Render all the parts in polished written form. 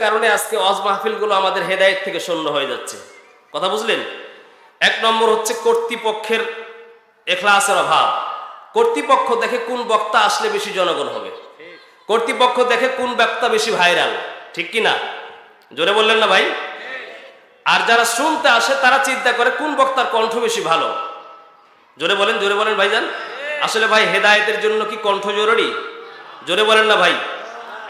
কারণে আজকে ওয়াজ মাহফিলগুলো আমাদের হেদায়েত থেকে শূন্য হয়ে যাচ্ছে। কথা বুঝলেন? এক নম্বর হচ্ছে কর্তৃপক্ষের ইখলাসের অভাব। কর্তৃপক্ষ দেখে কোন বক্তা আসলে বেশি জনগণ হবে, কর্তৃপক্ষ দেখে কোন বক্তা বেশি ভাইরাল, ঠিক কি না? জোরে বললেন না ভাই? আর যারা শুনতে আসে তারা চিন্তা করে কোন বক্তার কণ্ঠ বেশি ভালো। জোরে বলেন, জোরে বলেন ভাইজান। আসলে ভাই হেদায়েতের জন্য কি কণ্ঠ জরুরি? জোরে বলেন না ভাই?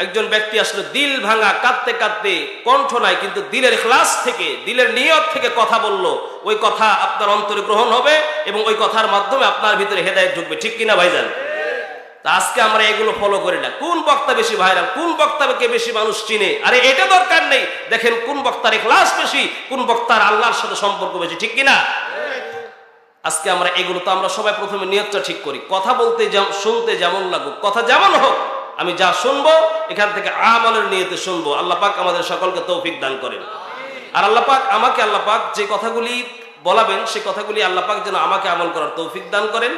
একজন ব্যক্তি আসলে দিল ভাঙা, কাঁদতে কাঁদতে, কণ্ঠ নাই কিন্তু দিলের ইখলাস থেকে, দিলের নিয়ত থেকে কথা বললো, ওই কথা আপনার অন্তরে গ্রহণ হবে এবং ওই কথার মাধ্যমে আপনার ভিতরে হেদায়েত ঢুকবে, ঠিক কিনা ভাইজান? তা আজকে আমরা এগুলো ফলো করি না। কোন বক্তা বেশি ভাইরাল, কোন বক্তাকে বেশি মানুষ চিনে, আরে এটা দরকার নেই। দেখেন কোন বক্তার ইখলাস বেশি, কোন বক্তার আল্লাহর সাথে সম্পর্ক বেশি, ঠিক কিনা? আজকে আমরা এগুলো তো আমরা সবাই প্রথমে নিয়তটা ঠিক করি। কথা বলতে শুনতে যেমন লাগুক, কথা যেমন হোক, আমি যা শুনবো এখান থেকে আমলের নিয়তে শুনবো। আল্লাহ পাক আমাদের সকলকে তৌফিক দান করেন। আর আল্লাহ পাক আমাকে, আল্লাহ পাক যে কথাগুলি বলাবেন সেই কথাগুলি আল্লাহ পাক যেন আমাকে আমল করার তৌফিক দান করেন।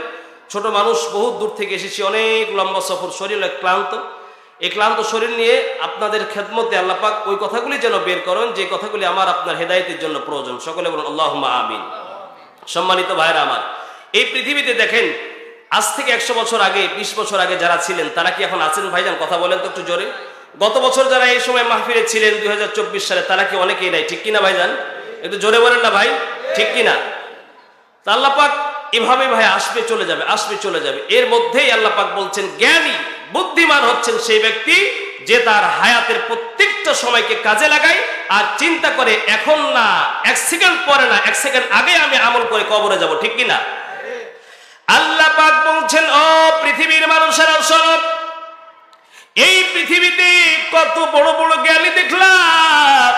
ছোট মানুষ, বহুত দূর থেকে এসেছি, অনেক লম্বা সফর, শরীর ক্লান্ত। এই ক্লান্ত শরীর নিয়ে আপনাদের খেদমতে আল্লাহ পাক ওই কথাগুলি যেন বের করেন যে কথাগুলি আমার আপনার হেদায়েতের জন্য প্রয়োজন। সকলে বলুন আল্লাহুম্মা আমিন। সম্মানিত ভাইরা আমার, এই পৃথিবীতে দেখেন আজ থেকে 100 বছর আগে, 20 বছর আগে যারা ছিলেন তারা কি এখন আছেন ভাইজান? কথা বলেন তো একটু জোরে। গত বছর যারা এই সময় মাহফিলে ছিলেন 2024 সালে, তারা কি অনেকেই নাই, ঠিক কিনা ভাইজান? একটু জোরে বলেন না ভাই, ঠিক কিনা? তা আল্লাহ পাক এভাবে ভাই আসবে চলে যাবে, আসবে চলে যাবে। এর মধ্যেই আল্লাহ পাক বলছেন জ্ঞানী বুদ্ধিমান হচ্ছেন সেই ব্যক্তি যে তার হায়াতের প্রত্যেকটা সময়কে কাজে লাগায় আর চিন্তা করে এখন না, 1 সেকেন্ড পরে না, 1 সেকেন্ড আগে আমি আমল করে কবরে যাব, ঠিক কিনা? আল্লাহ পাক বলছেন ও পৃথিবীর মানুষেরা শোনো, এই পৃথিবীতে কত বড় বড় জ্ঞানী দেখলাম,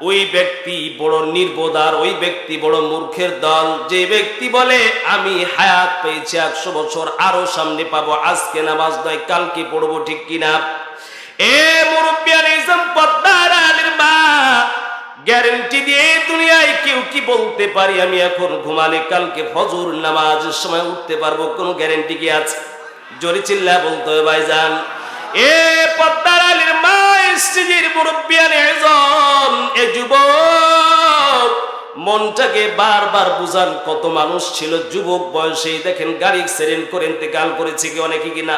ওই ব্যক্তি বড় নির্বোধ আর ওই ব্যক্তি বড় মূর্খের দল যে ব্যক্তি বলে আমি হায়াত পেয়েছি 100 বছর, আরো সামনে পাবো, আজকে নামাজ নয় কালকে পড়বো, ঠিক কিনা? এ মুরব্বিয়ান ইসলাম পদ্মার আলীর মা, গ্যারান্টি দিয়ে দুনিয়ায় কেউ কি বলতে পারি আমি এখন ঘুমালে কালকে ফজর নামাজের সময় উঠতে পারবো? কোন গ্যারান্টি কি আছে? জোরে চিল্লা বলতে হবে ভাইজান। এ পদ্মার আলীর মা, স্ত্রীর মুরব্বিয়ান আজম, এ যুবক, মনটাকে বারবার বুঝান। কত মানুষ ছিল যুবক বয়সেই দেখেন গাড়ি অ্যাক্সিডেন্ট করে ইন্তেকাল করেছে, কি অনেকে কিনা?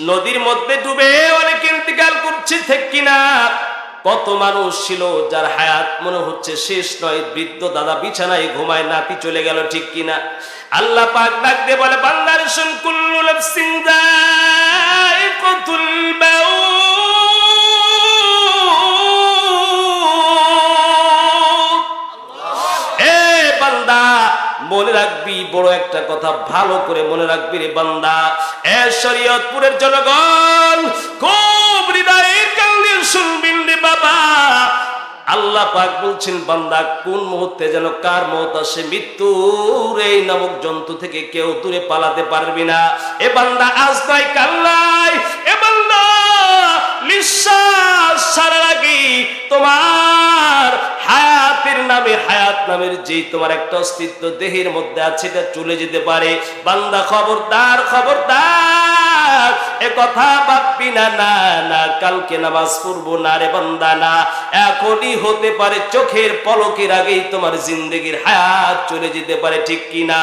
নদীর মধ্যে ডুবে অনেকে ইন্তেকাল করছে, ঠিক কিনা? কত মানুষ ছিল যার হায়াত মনে হচ্ছে শেষ নয়, বৃদ্ধ দাদা বিছানায় ঘুমায়, নাতি চলে গেল, ঠিক কিনা? আল্লাহ পাক ডাক দিয়ে বলে বান্দার শুন, কুল্লু নাফসিন যায়িকাতুল মাউত। এ বান্দা মনে রাখবি বড় একটা কথা, ভালো করে মনে রাখবি রে বান্দা। এ শরীয়তপুরের জনগণ, খুব হৃদয়ের কান দিয়ে শুনবেন রে বাবা। আল্লাহ পাক বলছেন বান্দা কোন মুহূর্তে যেন কার মওত আসে, মৃত্যুর এই নামক জন্তু থেকে কেউ দূরে পালাতে পারবি না। এ বান্দা আজ নয় কাল নয়, এ বান্দা নিঃশ্বাস ছাড়ার আগে তোমার হায়াতের নামে, হায়াত নামের যে তোমার একটা অস্তিত্ব দেহের মধ্যে আছে, এটা চলে যেতে পারে। বান্দা খবরদার, খবরদার, এ কথা ভাববি না, না না কালকে নামাজ পড়বো না রে বান্দা, না, এখনই হতে পারে চোখের পলকের আগেই তোমার জিন্দেগির হায়াত চলে যেতে পারে, ঠিক কিনা?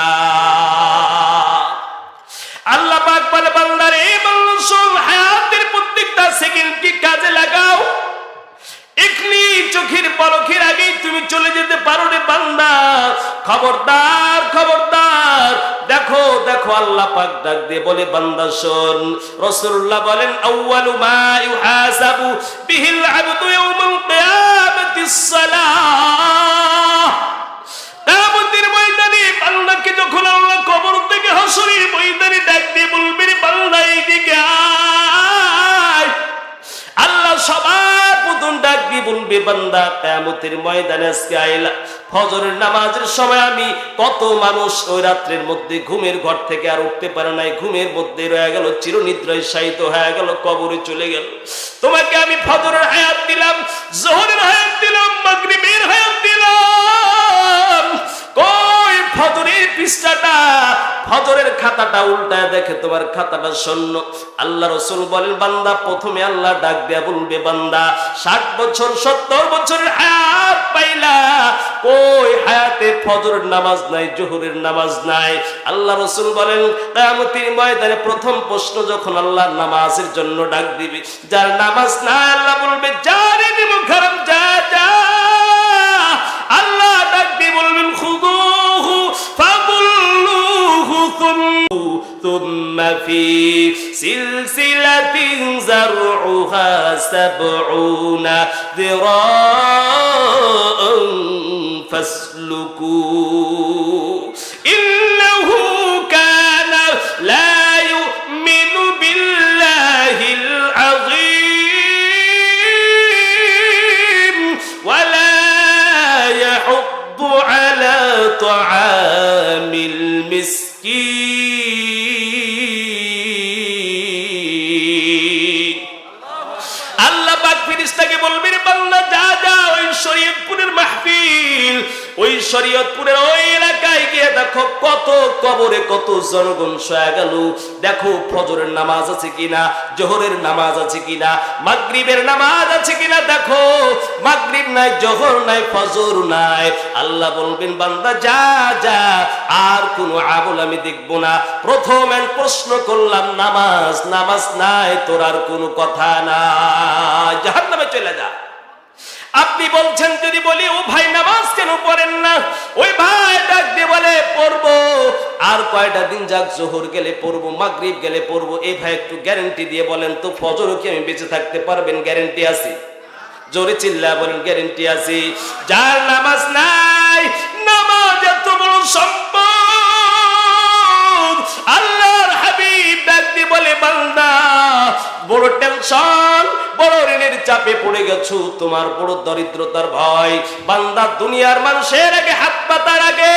আল্লাহ পাক বলে বান্দারে, বান্দা শোন, হায়াতের প্রত্যেকটা সেকেন্ডকে কাজে লাগাও, এখনি চোখের পলকের আগেই তুমি চলে যেতে পারো রে বান্দা। খবরদার, খবরদার। দেখো দেখো, আল্লাহ পাক ডাক দিয়ে বলে বান্দা শোন, রাসূলুল্লাহ বলেন আউয়ালু মা ইউহাসাবু বিহিল আবদু ইয়াউমাল কিয়ামাতিস সালাহ। কিয়ামতের ময়দানে বান্দাকে যখন আল্লাহ কবর থেকে হাসরের ময়দানে ডাক দিয়ে বলবে রে বান্দা এইদিকে আয়, আল্লাহ সবার প্রথম ডাক দিয়ে বলবে বান্দা কিয়ামতের ময়দানে আজকে আইলা, ফজরের নামাজের সময় আমি কত মানুষ ওই রাত্রের মধ্যে ঘুমের ঘর থেকে আর উঠতে পারে নাই, ঘুমের মধ্যে রয়ে গেল, চিরনিদ্রায় শায়িত হয়ে গেল, কবরে চলে গেল। তোমাকে আমি ফজরের হায়াত দিলাম, যোহরের হায়াত দিলাম, মাগরিবের হায়াত দিলাম, কই ফজরের পৃষ্ঠাটা, ফজরের খাতাটা উল্টায় দেখে তোমার খাতাটা শূন্য। আল্লাহ রাসূল বলেন, বান্দা প্রথমে আল্লাহ ডাক দেয়া বলবে, বান্দা 60 বছর 70 বছরের হায়াত পাইলা, ওই হায়াতে ফজরের নামাজ নাই, জোহরের নামাজ নাই। আল্লাহ রাসূল বলেন, কিয়ামতের ময়দানে প্রথম প্রশ্ন যখন আল্লাহ নামাজের জন্য ডাক দিবে, যার নামাজ নাই আল্লাহ বলবে, যা রে মুখারাম, যা যা। আল্লাহ ডাক দিয়ে বলবেন, খুদুহু ফাগুল্লুহু থুম্মা ফি সিলসিলাতিন যারউহা 70 যিরাআন ফাসলুকু ইন্নাহু কানা লা ইউমিনু বিল্লাহিল আযীম ওয়া লা ইয়াহুদ্দু আলা তাআমিল মিসকিন। আল্লাহ পাক ফেরেশতাকে বলবেন, বান্দা যা যা ওই শরীয়তপুরের মাহফিল, ওই শরীয়তপুরের ওই এলাকায় গিয়ে দেখো কত কবরে কত জনগণ শোয়া গেল। দেখো ফজরের নামাজ আছে কিনা, জোহরের নামাজ আছে কিনা, মাগরিবের নামাজ আছে কিনা। দেখো মাগরিব নাই, জোহর নাই, ফজর নাই। আল্লাহ বলবেন, বান্দা যা যা, আর কোন আমল আমি দেখব না। প্রথম প্রশ্ন করলাম নামাজ, নামাজ নাই, তোর আর কোনো কথা না, জাহান্নামে চলে যা। আপনি বলছেন, যদি বলি ও ভাই নামাজ কেন পড়েন না, ওই ভাই ডাক দিয়ে বলে পড়বো, আর কয়টা দিন যাক, জোহর গেলে পড়বো, মাগরিব গেলে পড়বো। এই ভাই একটু গ্যারান্টি দিয়ে বলেন তো, ফজর কি আমি বেঁচে থাকতে পারবেন? গ্যারান্টি আছে? জোরে চিল্লা বলেন, গ্যারান্টি আছে। যার নামাজ নাই, নামাজ এত বড় সম্পদ। আল্লাহর হাবিব ডাক দিয়ে বলে, বান্দা বড় টেনশন, বড় ঋণের চাপে পড়ে গেছো, তোমার বড় দরিদ্রতার ভয়। বান্দা দুনিয়ার মানুষের আগে হাত পাতার আগে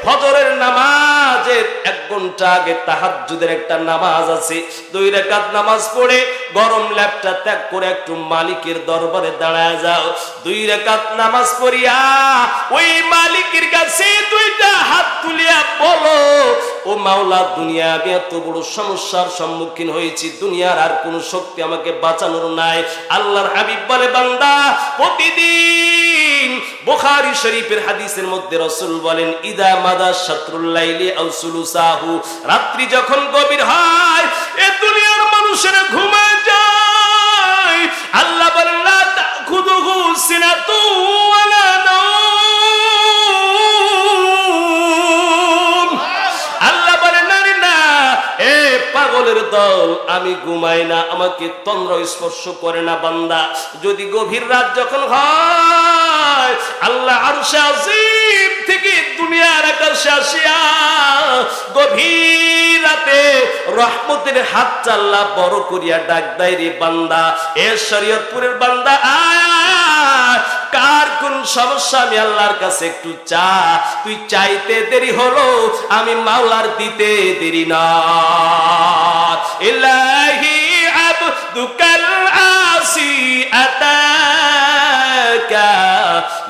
ফজরের নামাজের 1 ঘন্টা আগে তাহাজ্জুদের একটা নামাজ আছে, 2 রাকাত নামাজ পড়ে গরম ল্যাপটা ত্যাগ করে একটু মালিকের দরবারে দাঁড়ায় যাও। 2 রাকাত নামাজ পড়িয়া ওই মালিকের কাছে 2টা হাত তুলিয়া বলো, ও মাওলা, দুনিয়া আমি এত বড় সমস্যার সম্মুখীন হয়েছি, দুনিয়ার আর কোন শক্তি আমাকে বাঁচানোর নাই। আল্লাহর হাবিব বলে, বান্দা প্রতিদিন বুখারী শরীফের হাদিসের মধ্যে রাসূল বলেন, ইদা মাদা শাতরুল লাইলি আও সুলুসাহু, রাত্রি যখন গভীর হয়, এ দুনিয়ার মানুষেরা ঘুমায় যায়। আল্লাহ বলেন, লা তাখুযুহু সিনাতু ওয়ালা নাওম। আল্লাহ বলেন, না না, এ পাগলের দল, আমি ঘুমাই না, আমাকে তন্দ্র স্পর্শ করে না। বান্দা যদি গভীর রাত যখন হয়, আল্লাহ আরশে আজিম থেকে দুনিয়ার আকাশে আসিয়া গভীর রাতে রহমতের হাত চাল্লা বড় করিয়া ডাক দেয়, রে বান্দা, এ শরীয়তপুরের বান্দা, আয়, কার কোন সমস্যা, আমি আল্লাহর কাছে একটু চা। তুই চাইতে দেরি হলো, আমি মাওলার দিতে দেরি না। ইলাহি আবদুকাল আসি আতাকা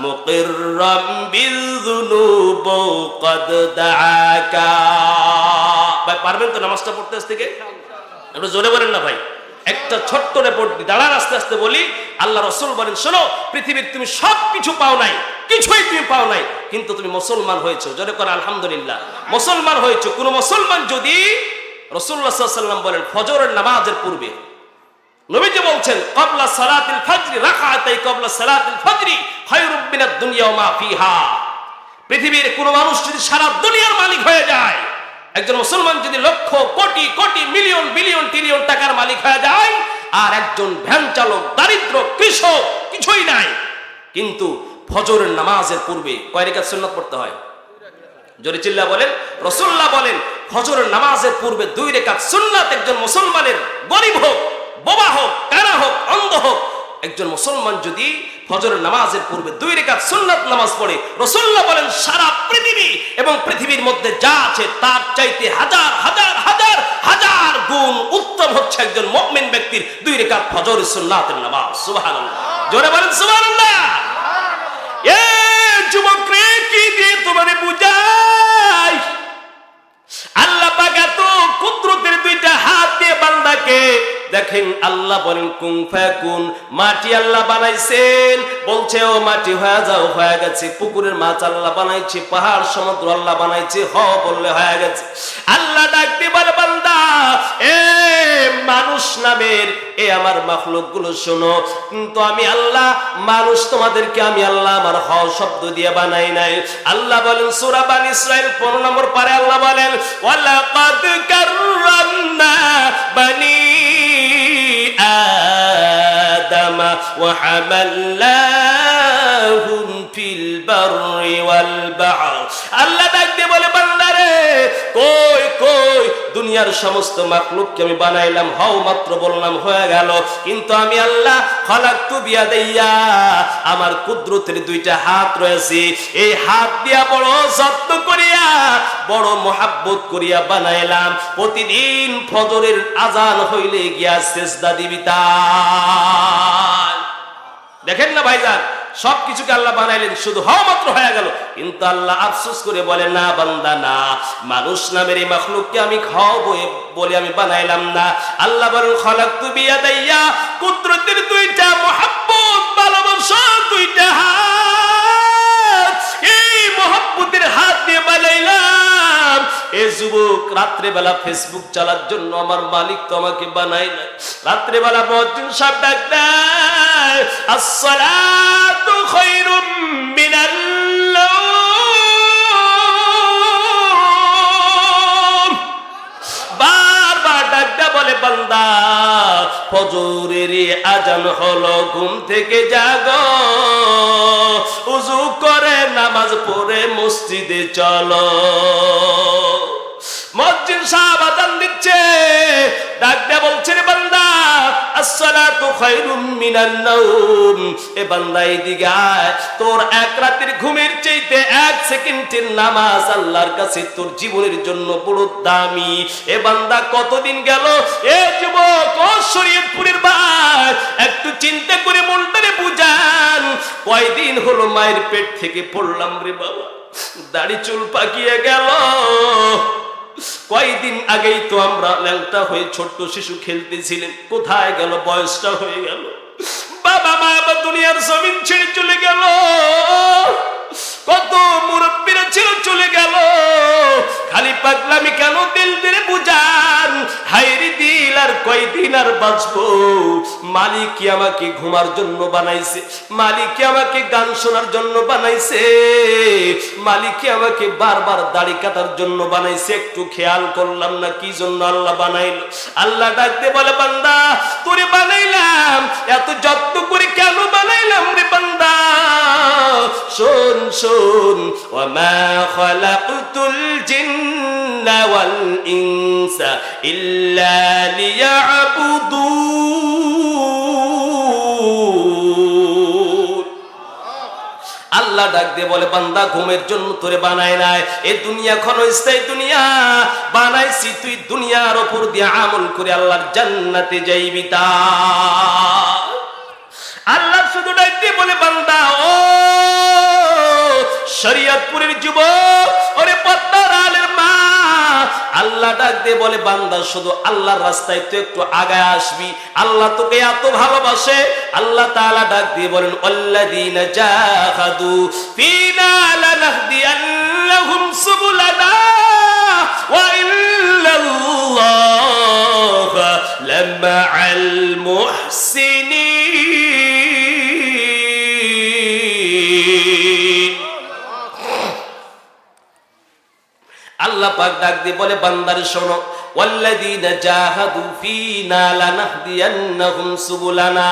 মুকিররাম বিযুনুব কদ দাআকা। ভাই পারবেন তো নামাজটা পড়তে আজ থেকে? একটু জোরে বলেন না ভাই। একটা ছোট্ট রিপোর্ট দাঁড়ান, আস্তে আস্তে বলি। আল্লাহ রাসূল বলেন, শোনো, পৃথিবীর তুমি সবকিছু পাও নাই, কিছুই তুমি পাও নাই, কিন্তু তুমি মুসলমান হয়েছো। জোরে করে আলহামদুলিল্লাহ। মুসলমান হয়েছো। কোন মুসলমান যদি, রাসূলুল্লাহ সাল্লাল্লাহু আলাইহি ওয়াসাল্লাম বলেন, ফজরের নামাজের পূর্বে, নবীজি বলছেন, ক্বাবলা সালাতিল ফজর রাকাতাই ক্বাবলা সালাতিল ফজর খায়রুম মিনাদ দুনিয়া ওয়া মা ফিহা। পৃথিবীর কোন মানুষ যদি সারা দুনিয়ার মালিক হয়ে যায়, একজন মুসলমান যদি lakh crore crore million billion trillion টাকার মালিক হয়ে যায়, আর একজন ভ্যান চালক, দারিদ্র, কৃষক, কিছুই নাই, কিন্তু ফজরের নামাজের পূর্বে কয় রাকাত সুন্নাত পড়তে হয়? জোরে চিল্লা বলেন। রাসূলুল্লাহ বলেন, ফজরের নামাজের পূর্বে 2 রাকাত সুন্নাত একজন মুসলমানের, গরীব হোক, বোবা হোক, কানা হোক, অন্ধ হোক, একজন মুসলমান যদি ফজরের নামাজের পূর্বে 2 রাকাত সুন্নাত নামাজ পড়ে, রাসূলুল্লাহ বলেন, সারা পৃথিবী এবং পৃথিবীর মধ্যে যা আছে তার চাইতে হাজার হাজার হাজার হাজার গুণ উত্তম হচ্ছে একজন মুমিন ব্যক্তির 2 রাকাত ফজরের সুন্নাতের নামাজ। সুবহানাল্লাহ। জোরে বলেন সুবহানাল্লাহ। এ যুবক রে, কি দিয়ে তোমারে বুঝাই? এত কুদরতের দুইটা হাত দিয়ে বান্দাকে দেখেন আল্লাহ বলেন কুন ফায়াকুন, মাটি আল্লাহ বানাইছেন, বলছে ও মাটি হয়ে যাও, হয়ে গেছে। পুকুরের মাছ আল্লাহ বানাইছে, পাহাড় সমুদ্র আল্লাহ বানাইছে, হ বললে হয়ে গেছে। আল্লাহ ডাক দিয়ে বলে বান্দা এ মানুষ নামের এ আমার মাখলুক গুলো শোনো, কিন্তু আমি আল্লাহ মানুষ তোমাদেরকে আমি আল্লাহ আমার হ শব্দ দিয়ে বানাই নাই। আল্লাহ বলেন সূরা বানী ইসরাঈল 15 নম্বর পারে আল্লাহ বলেন ওয়ালাকাদ কাররামনা বানী آدم وحملناهم في البر والبحر আল্লাহ ডাক দিয়ে বলে বান্দারে কই কই দুনিয়ার সমস্ত মাখলুককে আমি বানাইলাম, হও মাত্র বললাম হয়ে গেল, কিন্তু আমি আল্লাহ খলাকতু বিয়াদাইয়া আমার কুদরতের দুইটা হাত রয়েছে, এই হাত দিয়া বড় যত্ন করিয়া বড় মোহাব্বত করিয়া বানাইলাম। প্রতিদিন ফজরের আজান হইলে গিয়া সিজদা দিবি তাই। দেখেন না ভাইজান, সবকিছুকে আল্লাহ বানাইলেন, শুধু হওয়া মাত্র হয়ে গেল, কিন্তু আল্লাহ আফসোস করে বলে না বান্দা না, মানুষ নামের এই মাখলুককে আমি খাওয়াবো বলে আমি বানাইলাম না। আল্লাহ বলেন খলাকতু বিয়াদাইয়া, কুদরতের দুইটা মোহাব্বত ভালোবাসা দুইটা হাত, এই মোহাব্বতের হাত দিয়ে বানাইলাম। এ যুবক, রাত্রে বেলা ফেসবুক চালার জন্য আমার মালিক তো আমাকে বানাই না। রাত্রে বেলা মুয়াজ্জিন সাহেব ডাক দেয় আসসালাতু খায়রুম মিনাল নাওম, বারবার ডাক দেয় বলে বান্দা ফজরের আজান হলো, ঘুম থেকে জাগো, ওযু করে নামাজ পড়ে মসজিদে চলো। মুয়াজ্জিন সাহেব আযান দিচ্ছে, ডাক দিয়ে বলছে রে বান্দা আসসালাতু খায়রুম মিনান নাওম, এ বান্দা এদিকে আয়, তোর এক রাতের ঘুমের চাইতে এক সেকেন্ডের নামাজ আল্লাহর কাছে তোর জীবনের জন্য বড় দামি। এ বান্দা কতদিন গেল, এ যুবক ও শরীয়তপুরের ভাই একটু চিন্তা করে মনটারে বুঝান, কয়দিন হলো মায়ের পেট থেকে পড়লাম রে বাবা, দাড়ি চুল পাকিয়ে গেল। কয়দিন আগেই তো আমরা ল্যাংটা হয়ে ছোট্ট শিশু খেলতেছিলেন, কোথায় গেল বয়সটা হয়ে গেল। বাবা মা আবার দুনিয়ার জমিন ছেড়ে চলে গেল, কত মুরব্বীরা ছিল চলে গেল, খালি পাগলামি কেন দিল দিয়ে বুঝান। হায়রে দিল, আর কয়দিন আর বাঁচবো? মালিক কি আমাকে ঘুমার জন্য বানাইছে? মালিক কি আমাকে গান শোনার জন্য বানাইছে? মালিক কি আমাকে বারবার দাড়ি কাটার জন্য বানাইছে? একটু খেয়াল করলাম না কি জন্য আল্লাহ বানাইলো। আল্লাহ ডাক দিয়ে বলে বান্দা তোরে বানাইলাম, এত যত্ন করে কেন বানাইলাম রে বান্দা? শোন শোন, ওয়ামা খালাকতুল জিন্না ওয়াল ইনসা ইল্লা লিয়াবুদুন। আল্লাহ ডাক দিয়ে বলে বান্দা ঘুমের জন্য তোরে বানাই নাই, এই দুনিয়া ক্ষণস্থায়ী দুনিয়া বানাইছি, তুই দুনিয়ার উপর দিয়ে আমল করে আল্লাহর জান্নাতে যাইবি। তা আল্লাহ শুধু ডাক দিয়ে বলে বান্দা ও শরীয়তপুরের যুবক, ওরে পদ্মার আলের মা, আল্লাহ ডাক দিয়ে বলে বান্দা শুধু আল্লাহর রাস্তায় তুই একটু আগায় আসবি, আল্লাহ তোকে এত ভালোবাসে। আল্লাহ তাআলা ডাক দিয়ে বলেন আল্লাযীনা জাহাদু ফীনা লানাহদিয়ান্নাহুম সুবুলানা ওয়া ইন্নাল্লাহা লামাআল মুহসিনিন। আল্লাহ পাক ডাক দিয়ে বলে বান্দারে শোনো, ওয়াল্লাযীনা জাহাদু ফীনা লানাহদিয়ান্নাহুম সুবুলানা,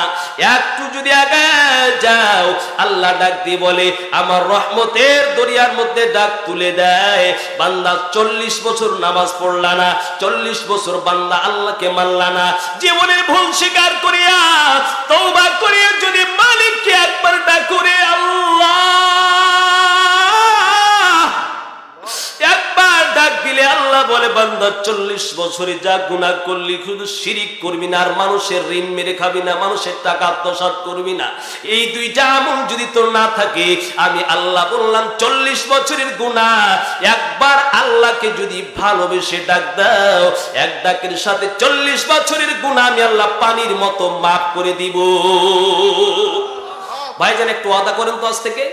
একটু যদি আগায় যাও, আল্লাহ ডাক দিয়ে বলে আমার রহমতের দরিয়ার মধ্যে ডাক তুলে দেয়। বান্দা 40 বছর নামাজ পড়লা না, 40 বছর বান্দা আল্লাহকে মানলা না, জীবনের ভুল স্বীকার করিয়া তওবা করিয়া যদি মালিককে একবার ডাক করে আল্লাহ একবার ডাক দিলে আল্লাহ বলে বান্দা বান্দা 40 বছরে যা গুনাহ করলি, শুধু শিরিক করবি না, আর মানুষের ঋণ মেরে খাবি না, মানুষের টাকা আত্মসাৎ করবি না, এই দুইটা আমল যদি তোর না থাকে, আমি আল্লাহ বললাম 40 বছরের গুনাহ একবার আল্লাহকে যদি ভালোবেসে ডাক দাও, এক ডাকের সাথে 40 বছরের গুনাহ আমি আল্লাহ পানির মতো মাফ করে দিব। ভাইজান একটু ওয়াদা করেন তো আজ থেকে।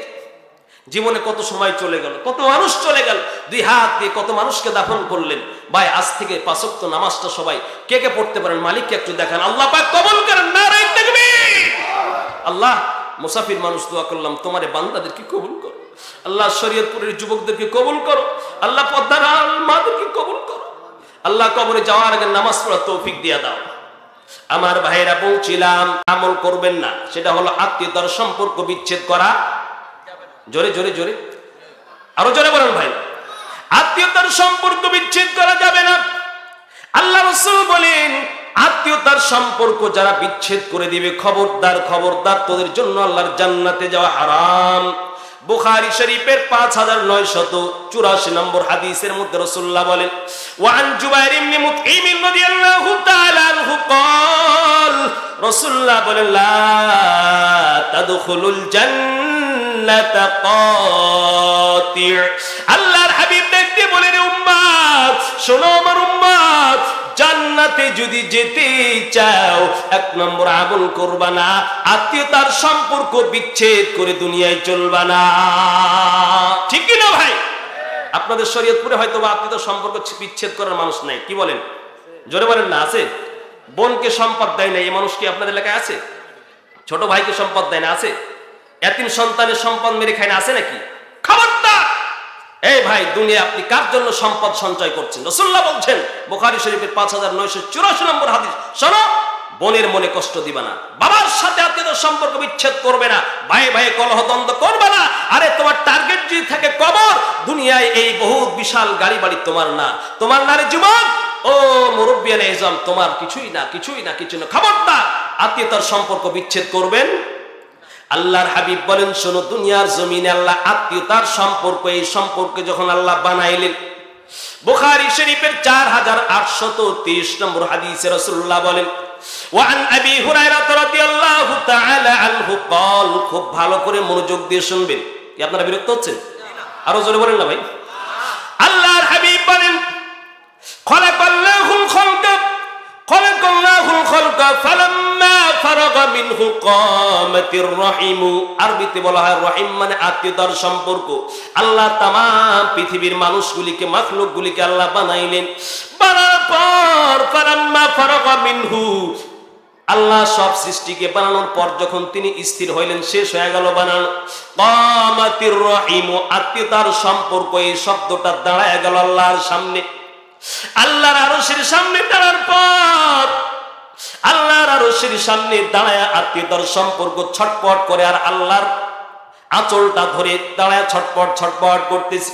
জীবনে কত সময় চলে গেল, কত মানুষ চলে গেল, 2 হাত দিয়ে কত মানুষকে দাফন করলেন। ভাই আজ থেকে 5 ওয়াক্ত নামাজটা সবাই কে কে পড়তে পারেন মালিককে একটু দেখান, আল্লাহ পাক কবুল করেন। নারায়ে তাকবীর। আল্লাহ, মুসাফির মানুষ দোয়া করলাম তোমারে বান্দাদেরকে কবুল করো। আল্লাহ শরীয়তপুরের যুবকদেরকে কবুল করো। আল্লাহ পদ্মার মাদেরকে কবুল করো। আল্লাহ কবরে যাওয়ার আগে নামাজ পড়ার তৌফিক দিয়া দাও। আমার ভাইরা বলছিলাম আমল করবেন না, সেটা হলো আত্মীয়তার সম্পর্ক বিচ্ছেদ করা। জোরে জোরে জোরে, আরো জোরে বলেন ভাই। আত্মীয়তার সম্পর্ক বিচ্ছেদ করা যাবে না। আল্লাহ রাসূল বলেন আত্মীয়তার সম্পর্ক যারা বিচ্ছেদ করে দিবে, খবরদার খবরদার, তোদের জন্য আল্লাহর জান্নাতে যাওয়া হারাম। বুখারী শরীফের 5984 নম্বর হাদিসের মধ্যে রাসূলুল্লাহ বলেন, ওয়ান জুবাইর ইবনে মুতঈম রাদিয়াল্লাহু তাআলা আনহু قال, রাসূলুল্লাহ বলেন লা তাদখুলুল জান্নাতা কাতি'। আল্লাহর হাবিব দেখতে বলেন উম্মত শোনো আমার উম্মত, জান্নাতে যদি যেতে চাও 1 নম্বর আমল করবা না, আত্মীয়তার সম্পর্ক বিচ্ছেদ করে দুনিয়ায় চলবা না। ঠিক কি না ভাই? আপনাদের শরীয়তপুরে হয়তো আত্মীয়তার সম্পর্ক বিচ্ছেদ করার মানুষ নাই, কি বলেন? জোরে বলেন না। আছে? বোনকে সম্পদ দেয় না, এই মানুষ কি আপনাদের এলাকায় আছে? ছোট ভাইকে সম্পদ দেয় না, আছে? এতিম সন্তানের সম্পদ মেরে খায় না, আছে নাকি? খবরদার! এই ভাই, দুনিয়া আপনি কার জন্য সম্পদ সঞ্চয় করছেন? রাসূলুল্লাহ বলছেন বুখারী শরীফের 5984 নম্বর হাদিস, শোনো, বোনের মনে কষ্ট দিবা না, বাবার সাথে আত্মীয়তার সম্পর্ক বিচ্ছেদ করবে না, ভাই ভাই কলহ দ্বন্দ্ব করবে না। আরে তোমার টার্গেট যদি থাকে কবর, দুনিয়ায় এই বহুত বিশাল গাড়ি বাড়ি তোমার না, তোমার না রে যুবক, ও মুরব্বিয়ানে ইজম, তোমার কিছুই না, কিছুই না, কিছু না। খবরদার, আত্মীয়তার সম্পর্ক বিচ্ছেদ করবেন। আল্লাহর হাবিব বলেন শোনো, দুনিয়ার জমিনে আল্লাহ আত্মীয়তার সম্পর্ক, এই সম্পর্কে যখন আল্লাহ বানাইলেন, বুখারী শরীফের 4830 নম্বর হাদিসে রাসূলুল্লাহ বলেন, ওয়ান আবি হুরায়রা রাদিয়াল্লাহু তাআলা আনহু قال, খুব ভালো করে মনোযোগ দিয়ে শুনবেন। কি আপনারা বিরক্ত হচ্ছেন? আরো জোরে বলেন না ভাই। আল্লাহর হাবিব বলেন খলাকাল্লাহুল খালকা খলাকাল্লাহুল খালকা ফালাম্মা ফারাগা মিনহু কামাতির রাহিম। আরবিতে বলা হয় রহিম মানে আত্মীয়তার সম্পর্ক। আল্লাহ তামাম পৃথিবীর মানুষগুলিকে, মাখলুকগুলিকে আল্লাহ বানাইলেন, বানার পর ফালাম্মা ফারাগা মিনহু, আল্লাহ সব সৃষ্টিকে বানানোর পর যখন তিনি স্থির হইলেন, শেষ হয়ে গেল বানানো, কামাতির রাহিম, আত্মীয়তার সম্পর্ক, এই শব্দটা দাঁড়ায় গেল আল্লাহর সামনে। আল্লাহর আরশের সামনে দাঁড়ার পর, আল্লাহর আরশের সামনে দাঁড়ায় আত্মীয়তার সম্পর্ক ছটপট করে, আর আল্লাহর আঁচলটা ধরে দাঁড়ায় ছটপট ছটপট করতেছে।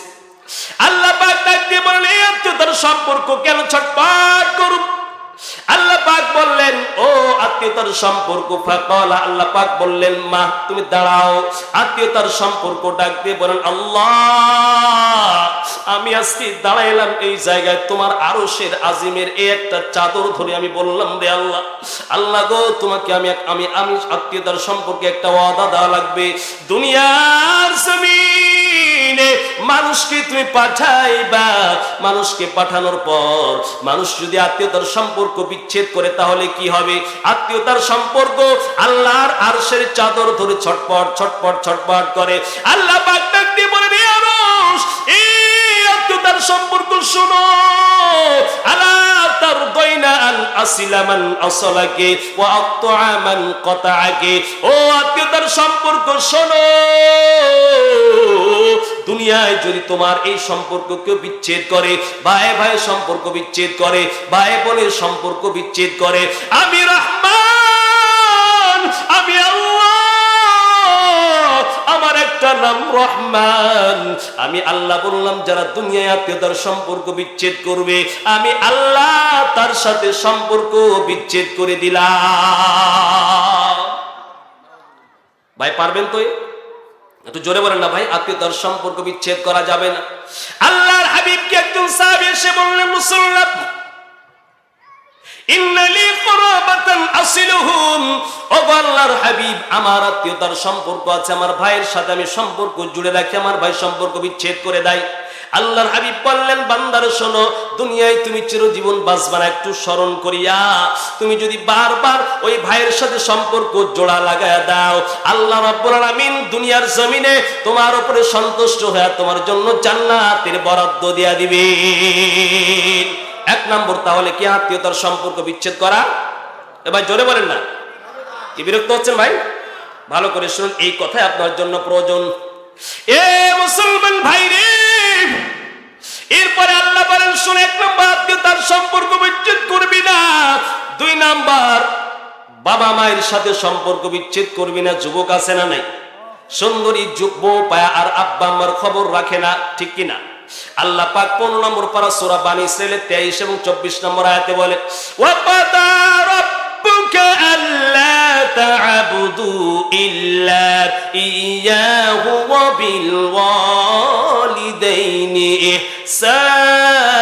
আল্লাহ পাক ডাক দিয়ে বললেন, এই আত্মীয়তার সম্পর্ক কেন ছটপট করুন? আল্লাহ পাক বললেন, ও আত্মীয়তার সম্পর্ক, ফাকালা, আল্লাহ পাক বললেন, মা তুমি দাঁড়াও। আত্মীয়তার সম্পর্ক ডাক দিয়ে বলেন, আল্লাহ আমি আজকে দাঁড়াইলাম এই জায়গায় তোমার আরশের আজিমের এই একটা চাদর ধরে আমি বললাম, রে আল্লাহ, আল্লাহ গো, তোমাকে আমি আত্মীয়তার সম্পর্কে একটা ওয়াদা দেওয়া লাগবে। দুনিয়ার জমিনে মানুষকে তুমি পাঠাইবা, মানুষকে পাঠানোর পর মানুষ যদি আত্মীয়তার সম্পর্ক বিচ্ছেদ করে তাহলে কি হবে? আত্মীয়তার সম্পর্ক আল্লাহর আরশের চাদর ধরে ছটপট ছটপট ছটপট করে। আল্লাহ পাক ডাক দিয়ে বলেন, হে আরশ, এই আত্মীয়তার সম্পর্ক শোনো, আলা তারদাইনা আন আসিলা মান আসলাকে ওয়া আতআ মান কাতাআকে। ও আত্মীয়তার সম্পর্ক শোনো, দুনিয়ায় যদি তোমার এই সম্পর্ক কেউ বিচ্ছেদ করে, ভাই ভাই সম্পর্ক বিচ্ছেদ করে, ভাই বোনের সম্পর্ক বিচ্ছেদ করে, আমি রহমান, আমি আল্লাহ, আমার একটা নাম রহমান, আমি আল্লাহ বললাম যারা দুনিয়ায় আত্মীয়তার সম্পর্ক বিচ্ছেদ করবে, আমি আল্লাহ তার সাথে সম্পর্ক বিচ্ছেদ করে দিলাম। ভাই পারবেন তো? একটু জোরে বলেন না ভাই, আত্মীয়তার সম্পর্ক বিচ্ছেদ করা যাবে না। আল্লাহর হাবিবকে একজন সাহাবী এসে বললেন, রাসূলুল্লাহ ইন্নালি কুরাবাতান আসিলুহুম, ও আল্লাহর হাবিব, আমার আত্মীয়তার সম্পর্ক আছে, আমার ভাইয়ের সাথে আমি সম্পর্ক জুড়ে রাখি, আমার ভাই সম্পর্ক বিচ্ছেদ করে দেয়। আল্লাহর হাবিব বললেন, বান্দার শোনো, দুনিয়ায় তুমি চিরজীবন বাঁচবা না, একটু স্মরণ করিয়া তুমি যদি বারবার ওই ভাইয়ের সাথে সম্পর্ক জোড়া লাগায়া দাও, আল্লাহ রাব্বুল আলামিন দুনিয়ার জমিনে তোমার উপরে সন্তুষ্ট হয়ে তোমার জন্য জান্নাতের বরাদ্দ দিয়া দিবে। এক নম্বর তাহলে কি আত্মীয়তার সম্পর্ক বিচ্ছেদ করা? এবার জোরে বলেন না, কি বিরক্ত হচ্ছেন ভাই? ভালো করে শুনুন, এই কথাই আপনার জন্য প্রয়োজন। এ মুসলমান ভাই রে, এরপরে আল্লাহ বলেন, শুনে, এক নম্বর আত্মীয়তার সম্পর্ক বিচ্ছেদ করবি না। দুই নাম্বার, বাবা মায়ের সাথে সম্পর্ক বিচ্ছেদ করবি না। যুবক আছে না নাই? সুন্দরী যুবক পায়া আর আব্বা আম্মার খবর রাখে না, ঠিক কিনা? আল্লাহ পাক 15 নম্বর পারা সূরা বানী ইসরাঈলের 23 এবং 24 নম্বর আয়াতে বলে, ওয়া ক্বাদা রাব্বুকা আল্লা তা'বুদু ইল্লা ইয়্যাহু ওয়া বিল ওয়ালিদাইনি ইহসানা।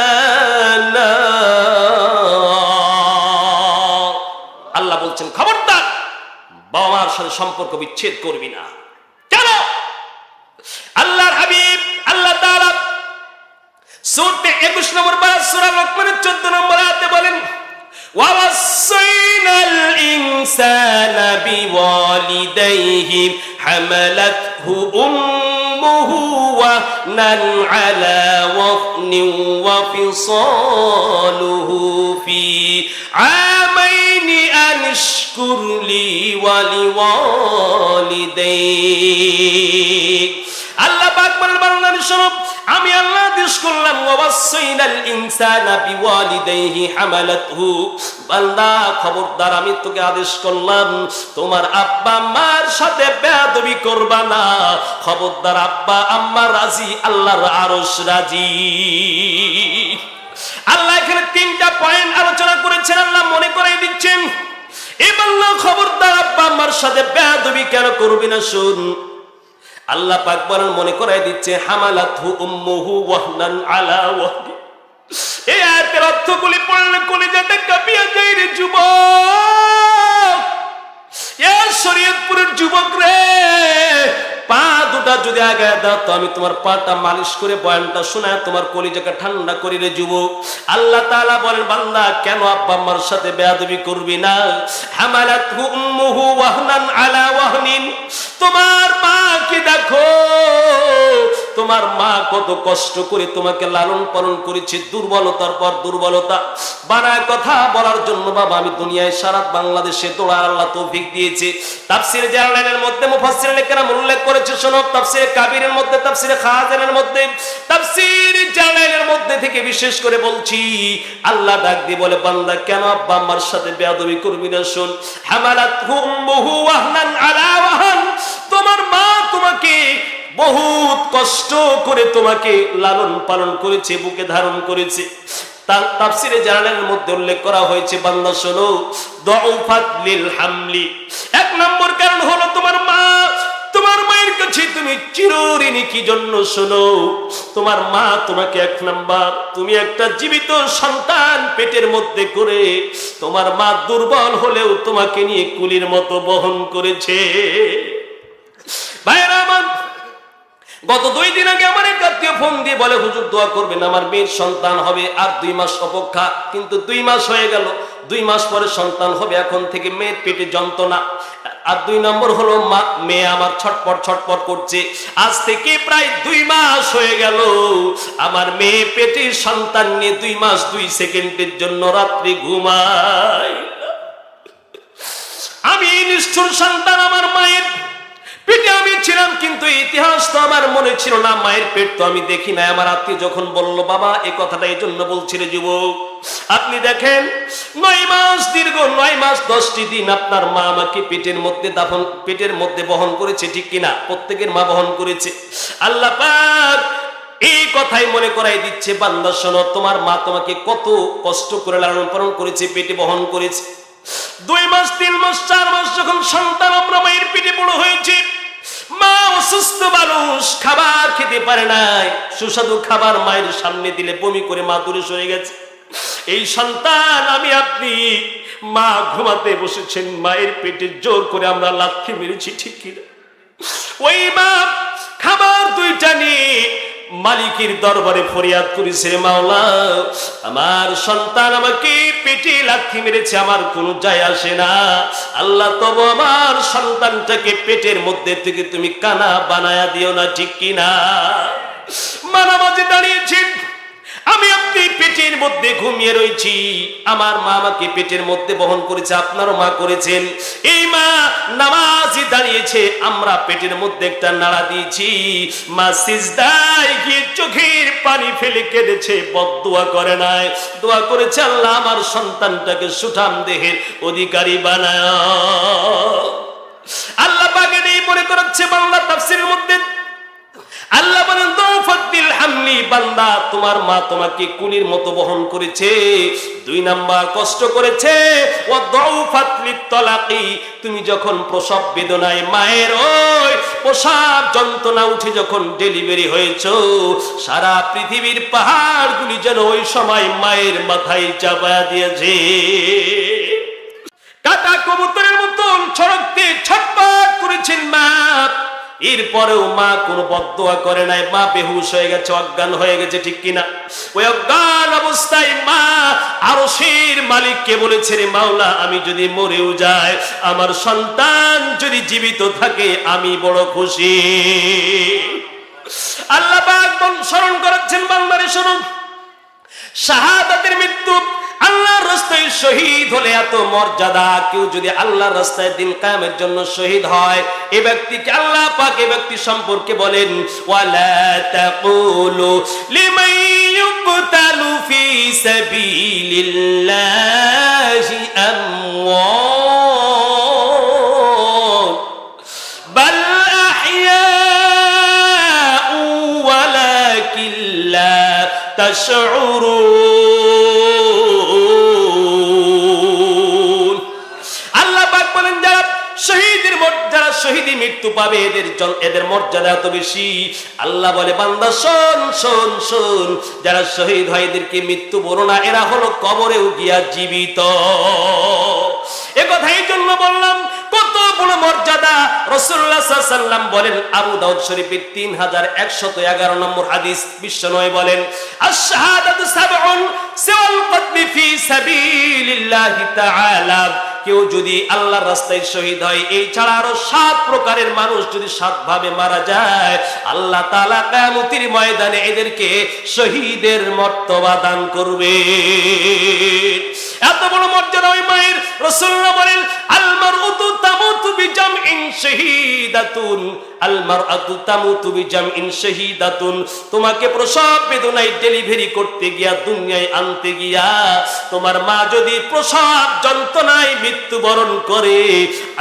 আল্লাহ বলছেন, খবরদার বাবা মার সাথে সম্পর্ক বিচ্ছেদ করবি না। কেন? আল্লাহর হাবিব আল্লাহ তাআলা সূরা 21 নম্বর পারা সূরা লোকমানের 14 নম্বর আয়াতে বলেন, ওয়া ওয়াসাইনাল ইনসানা বিওয়ালিদাইহি হামালাতহু উম্মুহু ওয়াহনান আলা ওয়াহনিন ওয়া ফিসালুহু ফি আমাইনি আন ইশকুর লি ওয়া লিওয়ালিদাইক। আল্লাহ পাক বলেন, বান্দার শোনো, আমি আল্লাহ আদেশ করলাম, ওয়াসাইনাল ইনসানা বিওয়ালিদাইহি হামালাতহু, বান্দা খবরদার আমি তোকে আদেশ করলাম তোমার আব্বা আম্মার সাথে বেয়াদবি করবা না। খবরদার আব্বা আম্মা রাজি, আল্লাহর আরশ রাজি। আল্লাহ এখানে 3টা পয়েন্ট আলোচনা করেছেন, আল্লাহ মনে করাই দিচ্ছেন, এ বান্দা খবরদার আব্বা আম্মার সাথে বেয়াদবি কেন করবি না? শুন, আল্লাহ পাক বলেন, মনে করাই দিচ্ছে, হামালাতহু উম্মুহু ওয়াহনান আলা ওয়াহনি। এই আয়াতের অর্থগুলি পড়লে কলিজাটা কাঁপিয়া যায় রে যুবক। এ শরীয়তপুরের যুবক রে, পা দুটা যদি আগে দাও তো আমি তোমার পাটা মালিশ করে বয়ানটা শোনায় তোমার কলিজাকে ঠান্ডা করি রে যুবক। আল্লাহ তাআলা বলেন, বান্দা কেন আব্বা আম্মার সাথে বেয়াদবি করবি না? হামালাতহু উম্মুহু ওয়াহনান আলা ওয়াহনিন, তোমার মা কি দেখো, তোমার মা কত কষ্ট করে তোমাকে লালন পালন করেছে, দুর্বলতার পর দুর্বলতা বানায় কথা বলার জন্য বাবা আমি দুনিয়ায় সারা বাংলাদেশে দৌড়ার আল্লাহ তৌফিক দিয়েছে। তাফসীরে জালালাইনের মধ্যে মুফাসসিরিনে কেরাম উল্লেখ করেছে, শোনো, তাফসীরে কাবীরের মধ্যে, তাফসীরে খাজানের মধ্যে, তাফসীরে জালালাইনের মধ্যে থেকে বিশেষ করে বলছি, আল্লাহ ডাক দিয়ে বলে, বান্দা কেন আব্বা আম্মার সাথে বেয়াদবি করবি না? শুন, হামালাতহু উম্মুহু ওয়াহনান আলা ওয়াহন, তোমার মা তোমাকে বহুত কষ্ট করে তোমাকে লালন পালন করেছে, বুকে ধারণ করেছে। তার তাফসীরে জালালাইনের মধ্যে উল্লেখ করা হয়েছে, বান্দা শোনো, দুউফাত লিল হামলি, 1 নম্বর কারণ হলো তোমার মা, তোমার মায়ের কাছে তুমি চিরঋণী। কি জন্য? শোনো, তোমার মা তোমাকে 1 নাম্বার, তুমি একটা জীবিত সন্তান পেটের মধ্যে করে তোমার মা দুর্বল হলেও তোমাকে নিয়ে কুলির মতো বহন করেছে। ভাইরা আমার, গত 2 দিন আগে আমার এক আত্মীয় ফোন দিয়ে বলে, হুজুর দোয়া করবেন, আমার মেয়ের সন্তান হবে, আর 2 মাস অপেক্ষা। কিন্তু 2 মাস হয়ে গেল, 2 মাস পরে সন্তান হবে, এখন থেকে মেয়ের পেটে যন্ত্রণা। আর 2 নম্বর হলো মেয়ে আমার ছটপট ছটপট করছে। আজ থেকে প্রায় 2 মাস হয়ে গেল আমার মেয়ে পেটে সন্তান নিয়ে 2 মাস 2 সেকেন্ডের জন্য রাত্রি ঘুমায়। আমি নিষ্ঠুর সন্তান, আমার মায়ের পেটে আমি ছিলাম, কিন্তু ইতিহাস তো আমার মনে ছিল না, মায়ের পেট তো আমি দেখি না। আমার আত্মীয় যখন বলল, বাবা এই কথাটা এই জন্য বলছিল যুবক, আপনি দেখেন 9 মাস, দীর্ঘ 9 মাস 10টি দিন আপনার মা আমাকে পেটের মধ্যে বহন করেছে, ঠিক কিনা? প্রত্যেকের মা বহন করেছে। আল্লাহ পাক এই কথাই মনে করাই দিচ্ছে, বান্দা শোনো, তোমার মা তোমাকে কত কষ্ট করে লালন পালন করেছে, পেটে বহন করেছে। 2 মাস 3 মাস 4 মাস যখন সন্তান আমরা মায়ের পেটে বড় হয়েছে, মা অসুস্থ খেতে পারে নাই, সুস্বাদু খাবার মায়ের সামনে দিলে বমি করে মা দূরে সরে গেছে। এই সন্তান আমি আপনি, মা ঘুমাতে বসেছেন, মায়ের পেটে জোর করে আমরা লাথি মেরেছি, ঠিক কিনা? ওই মা খাবার দুইটা নিয়ে মালিকের দরবারে ফরিয়াদ করেছে, মাওলা আমার সন্তান আমাকে পেটে লাথি মেরেছে, আমার কোনো যায় আসে না, আল্লাহ তবু আমার সন্তানটাকে পেটের মধ্যে থেকে তুমি কানা বানায়া দিও না, ঠিক কিনা? মা নামাজে দাঁড়িয়েছেন, আমি আপনি পেটের মধ্যে ঘুমিয়ে রয়েছি, আমার মা আমাকে পেটের মধ্যে বহন করেছে, আপনারও মা করেছেন। এই মা নামাজে দাঁড়িয়েছে, আমরা পেটের মধ্যে একটা নাড়া দিয়েছি, মা সিজদায় গিয়ে চোখের পানি ফেলে কেঁদেছে, বদদুয়া করে নাই, দোয়া করেছে আল্লাহ আমার সন্তানটাকে সুঠাম দেহের অধিকারী বানায়। আল্লাহ পাকের এই মনে করাচ্ছে বাংলা তাফসীরের মধ্যে আল্লাহ বলেন দৌফাতিল হামলি, বান্দা তোমার মা তোমাকে কুলির মতো বহন করেছে, 2 নাম্বার কষ্ট করেছে, ও দৌফাতলিত তালাকি, তুমি যখন প্রসব বেদনায় মায়ের ওই প্রসব যন্ত্রণা উঠে যখন ডেলিভারি হয়েছো, সারা পৃথিবীর পাহাড়গুলি যেন ওই সময় মায়ের মাথায় চাপায়া দিয়েছে। কাটা কবুতরের মতন ছড়কতে ছটপট করেছেন মা, এরপরেও মা কোনো বদদোয়া করে নাই, মা বেহুশ হয়ে গেছে, অজ্ঞান হয়ে গেছে, ঠিক কিনা? ওই অজ্ঞান অবস্থায় মা আরশের মালিককে বলেছে, রে মাওলা আমি যদি মরেও যাই, আমার সন্তান যদি জীবিত থাকে আমি বড় খুশি। আল্লাহ পাক স্মরণ করাচ্ছেন, বান্দারে শুনুন, শাহাদাতের মৃত্যু, আল্লাহর রাস্তায় শহীদ হলে এত মর্যাদা, কেউ যদি আল্লাহর রাস্তায় দিন কায়েমের জন্য শহীদ হয়, এই ব্যক্তিকে আল্লাহ পাক এই ব্যক্তি সম্পর্কে বলেন, ওয়ালা তাকুলু লিমান ইউকতালু ফি সাবিলিল্লাহি আমওয়াত বাল আহইয়াউ ওয়ালাকিন লা তাশউরুন। যারা শহীদি মৃত্যু পাবে এদের মর্যাদা এত বেশি। আল্লাহ বলে, বান্দা শোন শোন শোন, যারা শহীদ হয় এদেরকে মৃত্যু বলো না, এরা হলো কবরেও গিয়া জীবিত। এ কথা এই জন্য বললাম, কত বড় মর্যাদা। রাসূলুল্লাহ সাল্লাল্লাহু আলাইহি ওয়াসাল্লাম বলেন, আবু দাউদ শরীফের 3111 নম্বর হাদিস, বিশ্বনবী বলেন, আশ-শাহাদাতু সাবউন সিওয়াল কতলি ফি সাবিলিল্লাহি তাআলা, কেউ যদি আল্লাহর রাস্তায় শহীদ হয়, এই ছাড়া আরো 7 প্রকারের মানুষ যদি 7 ভাবে মারা যায়, আল্লাহ তাআলা কিয়ামতের ময়দানে এদেরকে শহীদের মর্তবা দান করবে। এত বড় মর্যাদা ওই মায়ের। রাসূলুল্লাহ বলেন, আল মারউতু তামুতু বিজামইন শাহীদাতুন, আল মারআতু তামুতু বিজামইন শাহীদাতুন, তোমাকে প্রসব বেদনায় ডেলিভারি করতে গিয়া, দুনিয়ায় আনতে গিয়া তোমার মা যদি প্রসব যন্ত্রণায় মৃত্যুবরণ করে,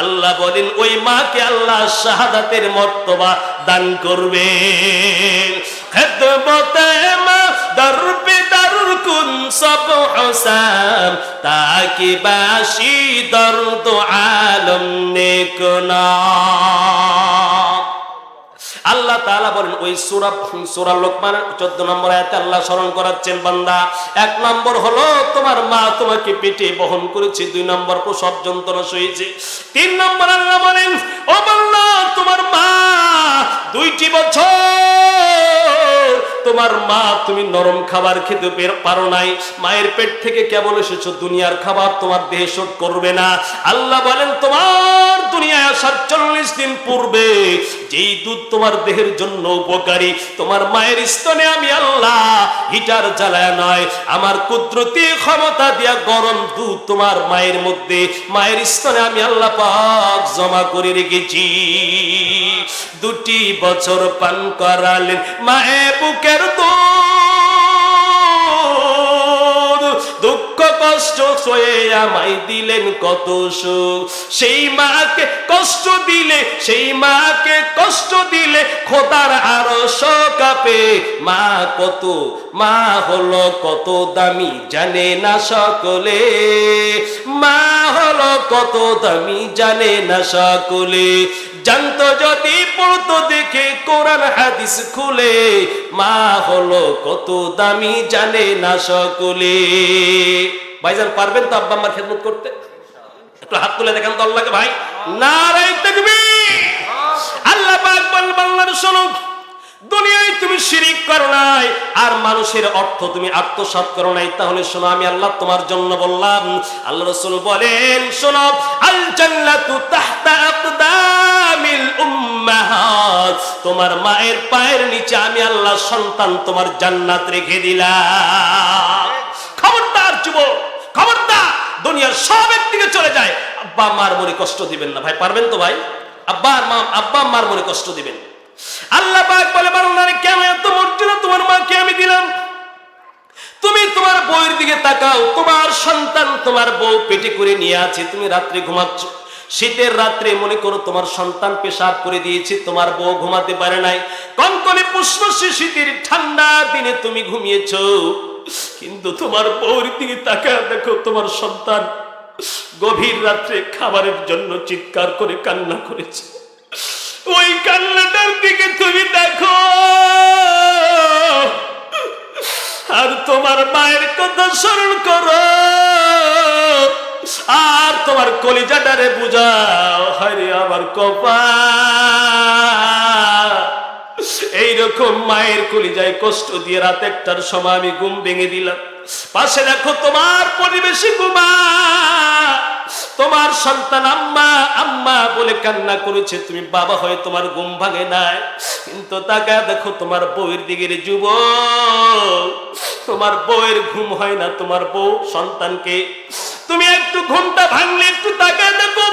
আল্লাহ বলেন ওই মাকে আল্লাহ শাহাদাতের মর্তবা দান করবে। খেদমতে মা দরবে দরুর কুন সব হুসাম, তাকি বাসি দর্দ আলম নেকনা। আল্লাহ তাআলা বলেন, ওই সূরা লোকমানের 14 নম্বর আয়াতে আল্লাহ স্মরণ করাচ্ছেন, বান্দা 1 নম্বর হলো তোমার মা তোমাকে পেটে বহন করেছে, 2 নম্বর প্রসব যন্ত্রণা সয়েছে, 3 নম্বর আল্লাহ বলেন, ও বান্দা তোমার মা 2টি বছর তোমার মা তুমি নরম খাবার খেতে পারো নাই, মায়ের পেট থেকে কেবল এসেছো, দুনিয়ার খাবার তোমার দেহে শুট করবে না। আল্লাহ বলেন, তোমার দুনিয়ায় আসার 40 দিন পূর্বে যেই দুধ তোমার দেহের জন্য উপকারী, তোমার মায়ের স্তনে আমি আল্লাহ হিটার জ্বালায় নয়, আমার কুদরতি ক্ষমতা দিয়া গরম দুধ তোমার মায়ের মধ্যে, মায়ের স্তনে আমি আল্লাহ পাক জমা করে রেখেছি। 2টি বছর পান করালেন মায়ের বুকের দুধ, দুঃখ কষ্ট সয়ে আমায় দিলেন কত সুখ, সেই মাকে কষ্ট দিলে, সেই মাকে কষ্ট দিলে খোদার আরশ কাঁপে। মা কত, মা হলো কত দামি জানে না সকলে, মা হলো কত দামি জানে না সকলে, জানতো যদি পড়তো দেখে কোরআন হাদিস খুলে, মা হলো কত দামি জানে না সকলে। ভাইজান পারবেন তো আব্বা আম্মার খেদমত করতে? একটু হাত তুলে দেখান তো আল্লাহকে ভাই। নারে তাকবীর। আল্লাহ পাক বললেন শোনো, দুনিয়ায় তুমি শিরিক করো নাই আর মানুষের অর্থ তুমি আত্মসাৎ করো নাই, তাহলে শোনো আমি আল্লাহ তোমার জন্য বললাম। আল্লাহ রাসূল বলেন শোনো, আল জান্নাতু তাহতা আকদামিল উম্মাহাত, তোমার মায়ের পায়ের নিচে আমি আল্লাহ সন্তান তোমার জান্নাত রেখে দিলাম। খবরদার যুবক, খবরদার, দুনিয়ার সব একদিকে চলে যায়, আব্বা মার মনে কষ্ট দিবেন না। ভাই পারবেন তো ভাই? আব্বা মার মনে কষ্ট দিবেন। আল্লাহ পাক বলে বান্দারে কেন এত মর্যাদা তোমার মাকে আমি দিলাম? তুমি তোমার বউয়ের দিকে তাকাও, তোমার সন্তান তোমার বউ পেটে করে নিয়ে আছে, তুমি রাত্রে ঘুমাচ্ছ, শীতের রাত্রে মনে করো তোমার সন্তান পেশাব করে দিয়েছে, তোমার বউ ঘুমাতে পারে নাই, কনকনে পুষ্পশী শীতের ঠান্ডা দিনে তুমি ঘুমিয়েছো, কিন্তু তোমার বউয়ের দিকে তাকাও, দেখো তোমার সন্তান গভীর রাত্রে খাবারের জন্য চিৎকার করে কান্না করেছে, ওই কান্নাটার দিকে তুমি দেখো আর তোমার মায়ের কথা স্মরণ করো আর তোমার কলিজাটারে বুঝাও, হায়রে আমার কপাল। এইরকম মায়ের কলিজায় কষ্ট দিয়ে রাত 1টার সময় আমি ঘুম ভেঙে দিলাম, পাশে দেখো তোমার পরিবেশে ঘুমা, তোমার সন্তান আম্মা আম্মা বলে কান্না করেছে, তুমি বাবা হয়ে তোমার ঘুম ভাঙে নাই, কিন্তু তাকায় দেখো তোমার বউয়ের দিকে রে যুবক, তোমার বউয়ের ঘুম হয় না, তোমার বউ সন্তানকে, তুমি একটু ঘুমটা ভাঙলে একটু তাকায় দেখো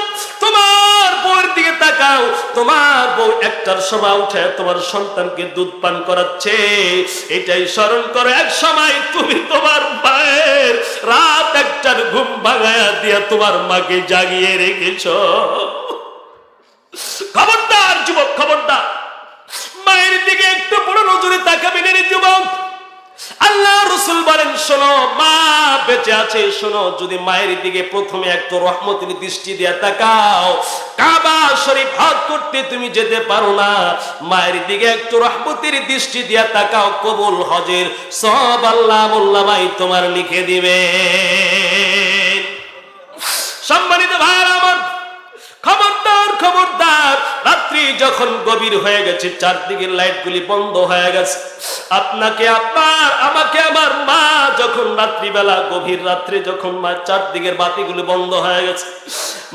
তোমার বউয়ের দিকে তাকাও, তোমার বউ 1টার সময় উঠে তোমার সন্তানকে দুধ পান করাচ্ছে, এটাই স্মরণ করো এক সময় তুমি তোমার মায়ের রাত 1টার ঘুম ভাঙায়া দিয়া তোমার মাকে জাগিয়ে রেখেছ। খবরদার যুবক, খবরদার, মায়ের দিকে একটু বড় নজরে তাকাবেন রে যুবক। আল্লাহ রাসূল বলেন শোনো, মা বেঁচে আছে, শোনো, যদি মায়ের দিকে প্রথমে একটু রহমতের দৃষ্টি দিয়ে তাকাও, কাবা শরীফ হজ করতে তুমি যেতে পারো না, মায়ের দিকে একটু রহমতের দৃষ্টি দিয়ে তাকাও, কবুল হজের সব আল্লাহ মোল্লামাই তোমার লিখে দিবে। সম্মানিত ভাইরা আমার, খবরদার খবরদার, রাত্রি যখন গভীর হয়ে গেছে, চারদিকের লাইটগুলি বন্ধ হয়ে গেছে, আপনাকে আপনার আমাকে আমার মা যখন রাত্রিবেলা গভীর রাত্রে যখন মা চারদিকের বাতিগুলি বন্ধ হয়ে গেছে,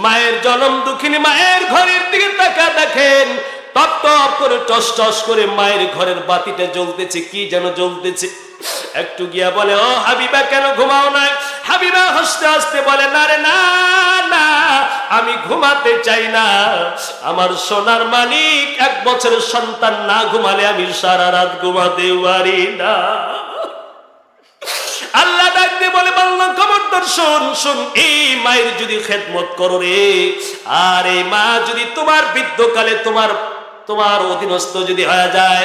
মায়ের জনম দুঃখিনী মায়ের ঘরের দিকে তাকা দেখেন টপ টপ করে টস টস করে মায়ের ঘরের বাতিটা জ্বলতেছে, কি যেন জ্বলতেছে। একটু গিয়া বলে, ও হাবিবা কেন ঘুমাও না? হাবিবা হাসতে হাসতে বলে, না রে না না, আমি ঘুমাতে চাই না, আমার সোনার মানিক 1 বছরের সন্তান না ঘুমালে আমি সারা রাত ঘুমাতে পারি না। আল্লাহ ডাক দিয়ে বলে, বান্দা খবরদার শোন শোন, এই মায়ের যদি খেদমত করো রে, আর এই মা যদি তোমার বৃদ্ধকালে তোমার অধীনস্থ যদি হয়ে যায়,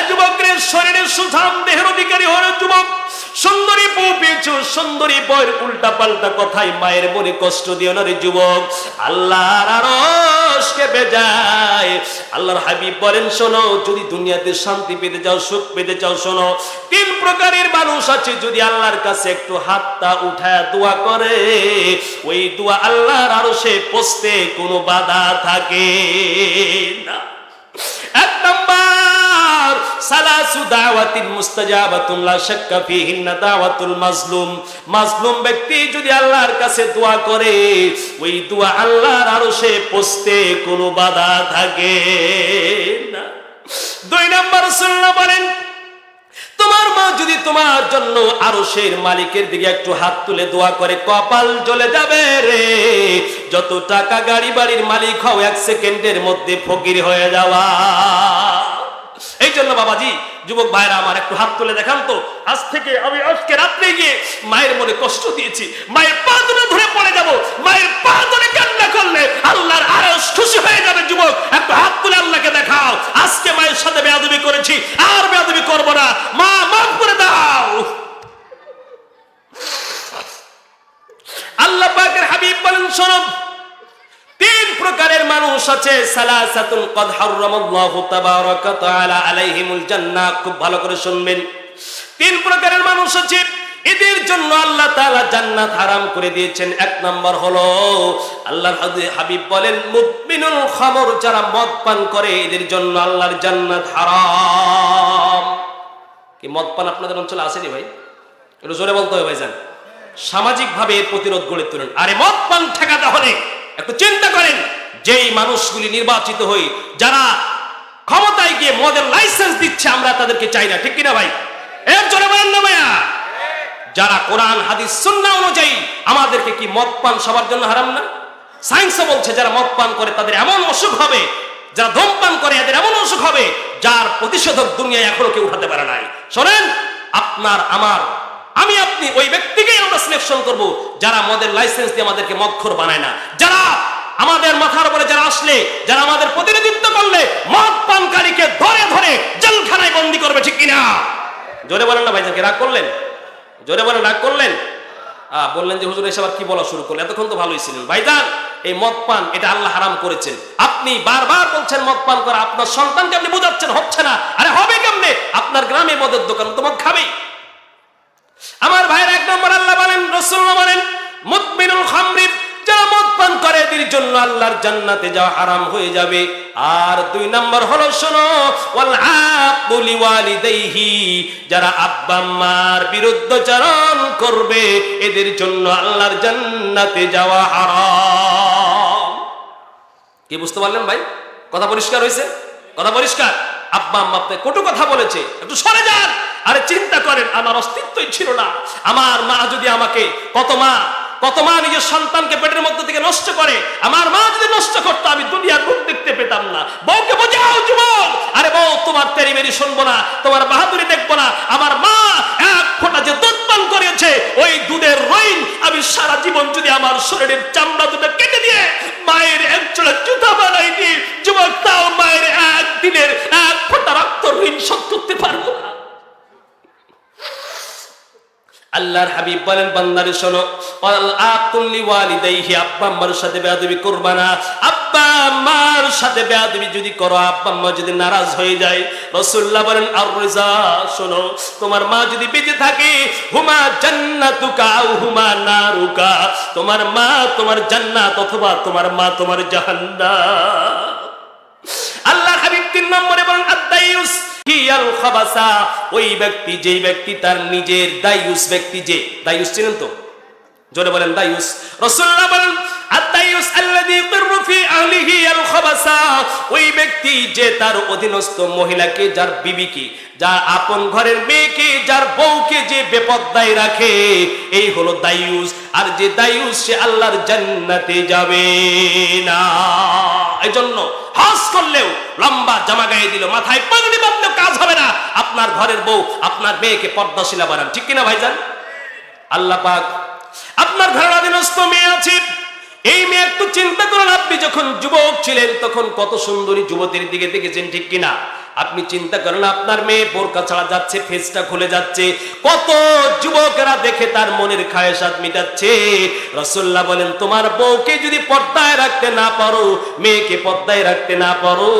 যুবকের শরীরের সুঠাম দেহের অধিকারী হলো যুবক, সুন্দরী বউ পেয়েছো, সুন্দরী বউয়ের উল্টা পাল্টা কথাই মায়ের মনে কষ্ট দিও না রে যুবক, আল্লাহর আরশ কেঁপে যায়। আল্লাহর হাবিব বলেন শোনো, যদি দুনিয়াতে শান্তি পেতে চাও, সুখ পেতে চাও, শোনো, 3 প্রকারের মানুষ আছে, যদি আল্লাহর কাছে একটু হাতটা উঠায় দোয়া করে, ওই দোয়া আল্লাহর আরশে পৌঁছতে কোনো বাধা থাকে না। 1 নাম্বার, সালাসু দাওয়াতিন মুস্তাজাবাতুন লা শাক্কা ফিহিন্না দাওয়াতুল মাজলুম, মাজলুম ব্যক্তি যদি আল্লাহর কাছে দোয়া করে, ওই দোয়া আল্লাহর আরশে পৌঁছতে কোনো বাধা থাকে না। 2 নাম্বার, রাসূলুল্লাহ বলেন, তোমার মা যদি তোমার জন্য আরশের মালিকের দিকে একটু হাত তুলে দোয়া করে, কপাল জ্বলে যাবে রে, যত টাকা গাড়ি বাড়ির মালিক হও 1 সেকেন্ডের মধ্যে ফকির হয়ে যাওয়া। এই জন্য বাবাজি, যুবক ভাইরা আমার, একটু হাত তুলে দেখান তো, আজ থেকে আমি আজকে রাত্রে গিয়ে মায়ের মনে কষ্ট দিয়েছি, মায়ের পা দুটো ধরে পড়ে যাব, মায়ের পা ধরে কান্না করলে আল্লাহর আরশ খুশি হয়ে যাবে। যুবক, একটু হাত তুলে আল্লাহকে দেখাও, আজকে মায়ের সাথে বেয়াদবি করেছি, আর বেয়াদবি করব না, মা মাফ করে দাও। আল্লাহ পাকের হাবিব বলেন শোনো, 3 প্রকারের মানুষ আছে আছে সালাসাতুন ক্বাদ হারামাল্লাহু তাবারাকা ওয়া তাআলা আলাইহিমুল জান্নাহ। খুব ভালো করে শুনবেন। তিন প্রকারের মানুষ আছে, এদের জন্য আল্লাহ তাআলা জান্নাত হারাম করে দিয়েছেন। এক নাম্বার হলো আল্লাহর হাবিব বলেন মুদমিনুল খামর, যারা মদ পান করে এদের জন্য আল্লাহর জান্নাত হারাম। কি মদ পান আপনাদের অঞ্চলে আসেনি ভাই? একটু জোরে বলতে হবে ভাইজান। সামাজিক ভাবে এর প্রতিরোধ গড়ে তুলেন। আরে মদ পান ঠেকাতে হলে একটু চিন্তা করেন, যেই মানুষগুলি নির্বাচিত হই, যারা ক্ষমতায় গিয়ে মদের লাইসেন্স দিচ্ছে, আমরা তাদেরকে চাই না, ঠিক কিনা ভাই? এর জোরে বলেন না ভাইয়া। যারা কোরআন হাদিস সুন্নাহ অনুযায়ী, আমাদেরকে কি মদ পান সবার জন্য হারাম না? সায়েন্সও বলছে যারা মদ পান করে তাদের এমন অসুখ হবে, যারা ধূমপান করে এদের এমন অসুখ হবে যার প্রতিষেধক দুনিয়ায় এখনো কেউ উঠাতে পারে নাই। শোনেন, আপনার আমার আমি আপনি ওই ব্যক্তিকেই আমরা সিলেকশন করব যারা মদের লাইসেন্স দিয়ে আমাদেরকে মদখোর বানায় না। যারা আমাদের মাথার উপরে যারা আসলে, যারা আমাদের প্রতিনিধিত্ব করলে মদ পানকারীকে ধরে ধরে জেলখানায় বন্দী করবে, ঠিক কিনা? জোরে বলেন না ভাইজানকে, রাগ করলেন? জোরে বলেন, রাগ করলেন? বললেন যে হুজুর এসব কি বলা শুরু করলেন, এতক্ষণ তো ভালোই ছিলেন। ভাইজান, এই মদ পান এটা আল্লাহ হারাম করেছেন। আপনি বারবার বলছেন মদ পান করা, আপনার সন্তানকে আপনি বোঝাচ্ছেন, হচ্ছে না। আরে হবে কেমনে? আপনার গ্রামে মদের দোকান, তো মদ খাবেই। আমার ভাইয়ের এক নম্বর আল্লাহ বলেন, রাসূলুল্লাহ বলেন মুদমিনুল খামরি, যারা মদ পান করে এদের জন্য আল্লাহর জান্নাতে যাওয়া হারাম হয়ে যাবে। আর দুই নম্বর হলো শোনো, ওয়াল আক্কু লিওয়ালিদাইহি, যারা আব্বা আম্মার বিরুদ্ধাচরণ করবে এদের জন্য আল্লাহর জান্নাতে যাওয়া হারাম। কি বুঝতে পারলেন ভাই? কথা পরিষ্কার হয়েছে? কথা পরিষ্কার? আব্বা আম্মা আপনাকে কটু কথা বলেছে, একটু সরে যান। আরে চিন্তা করেন, আমার অস্তিত্বই ছিল না। আমার মা যদি আমাকে, কত মা নিজের সন্তানকে পেটের মধ্যে থেকে নষ্ট করে, আমার মা যদি নষ্ট করতো আমি দুনিয়ার মুখ দেখতে পেতাম না। বউকে বোঝাও যুবক, আরে বউ তোমার তেরি মেরি শুনবো না, তোমার বাহাদুরি দেখবো না। আমার মা এক ফোঁটা যে দুধ পান করেছে, ওই দুধের ঋণ আমি সারা জীবন যদি আমার শরীরের চামড়া দুটো কেটে দিয়ে মায়ের একজোড়া জুতা বানাই দিই যুবক, তাও মায়ের একদিনের এক ফোঁটা রক্ত ঋণ শোধ করতে পারবো না। আল্লাহর হাবিব বলেন বান্দারে শোনো, ওয়াল আকুল লিওয়ালিদাইহি, আব্বা আম্মার সাথে বেয়াদবি করবা না। আব্বা আম্মার সাথে বেয়াদবি যদি করো, আব্বা আম্মা যদি নারাজ হয়ে যায়, রাসূলুল্লাহ বলেন আর রিজা, শোনো তোমার মা যদি বেঁচে থাকে, হুমা জান্নাতুকা আও হুমা নারুকা, তোমার মা তোমার জান্নাত অথবা তোমার মা তোমার জাহান্নাম। আল্লাহর হাবিব 3 নম্বরে বলেন আদ-দায়ুস হিয়াল খাবাসা, ওই ব্যক্তি যেই ব্যক্তি তার নিজের দায়ুস ব্যক্তি, যে দায়ুস চিনেন তো? জোরে বলেন দায়ুস। রাসূলুল্লাহ বলেন আদ-দায়ুস আল্লাযী ইয়াকিরু ফি আহলিহি আল খাবাসা, ওই ব্যক্তি যে তার অধীনস্থ মহিলাকে, যার বিবিকে, যার আপন ঘরের মেয়েকে, যার বউকে যে বেপরদায় রাখে, এই হলো দায়ুস। আর যে দায়ুস সে আল্লাহর জান্নাতে যাবে না। এজন্য হজ করলেও লম্বা জামা গায়ে দিল, মাথায় পাগড়ি বাঁধলেও কাজ হবে না। আপনার ঘরের বউ আপনার মেয়েকে পর্দাশীলা বানান, ঠিক কিনা ভাইজান? আল্লাহ পাক আপনার ঘরের অধীনস্থ মেয়ে আছে, এই মেয়ে একটু চিন্তা করুন, আপনি যখন যুবক ছিলেন তখন কত সুন্দরী যুবতীর দিকে দেখেছেন, ঠিক কিনা? আপনি চিন্তা করেন, আপনার মেয়ে বোরকা ছাড়া যাচ্ছে, ফেসটা খুলে যাচ্ছে, কত যুবকেরা দেখে তার মনের খায়েশাত মিটাচ্ছে। রাসূলুল্লাহ বলেন তোমার বউকে যদি পর্দায় রাখতে না পারো, মেয়েকে পর্দায় রাখতে না পারো,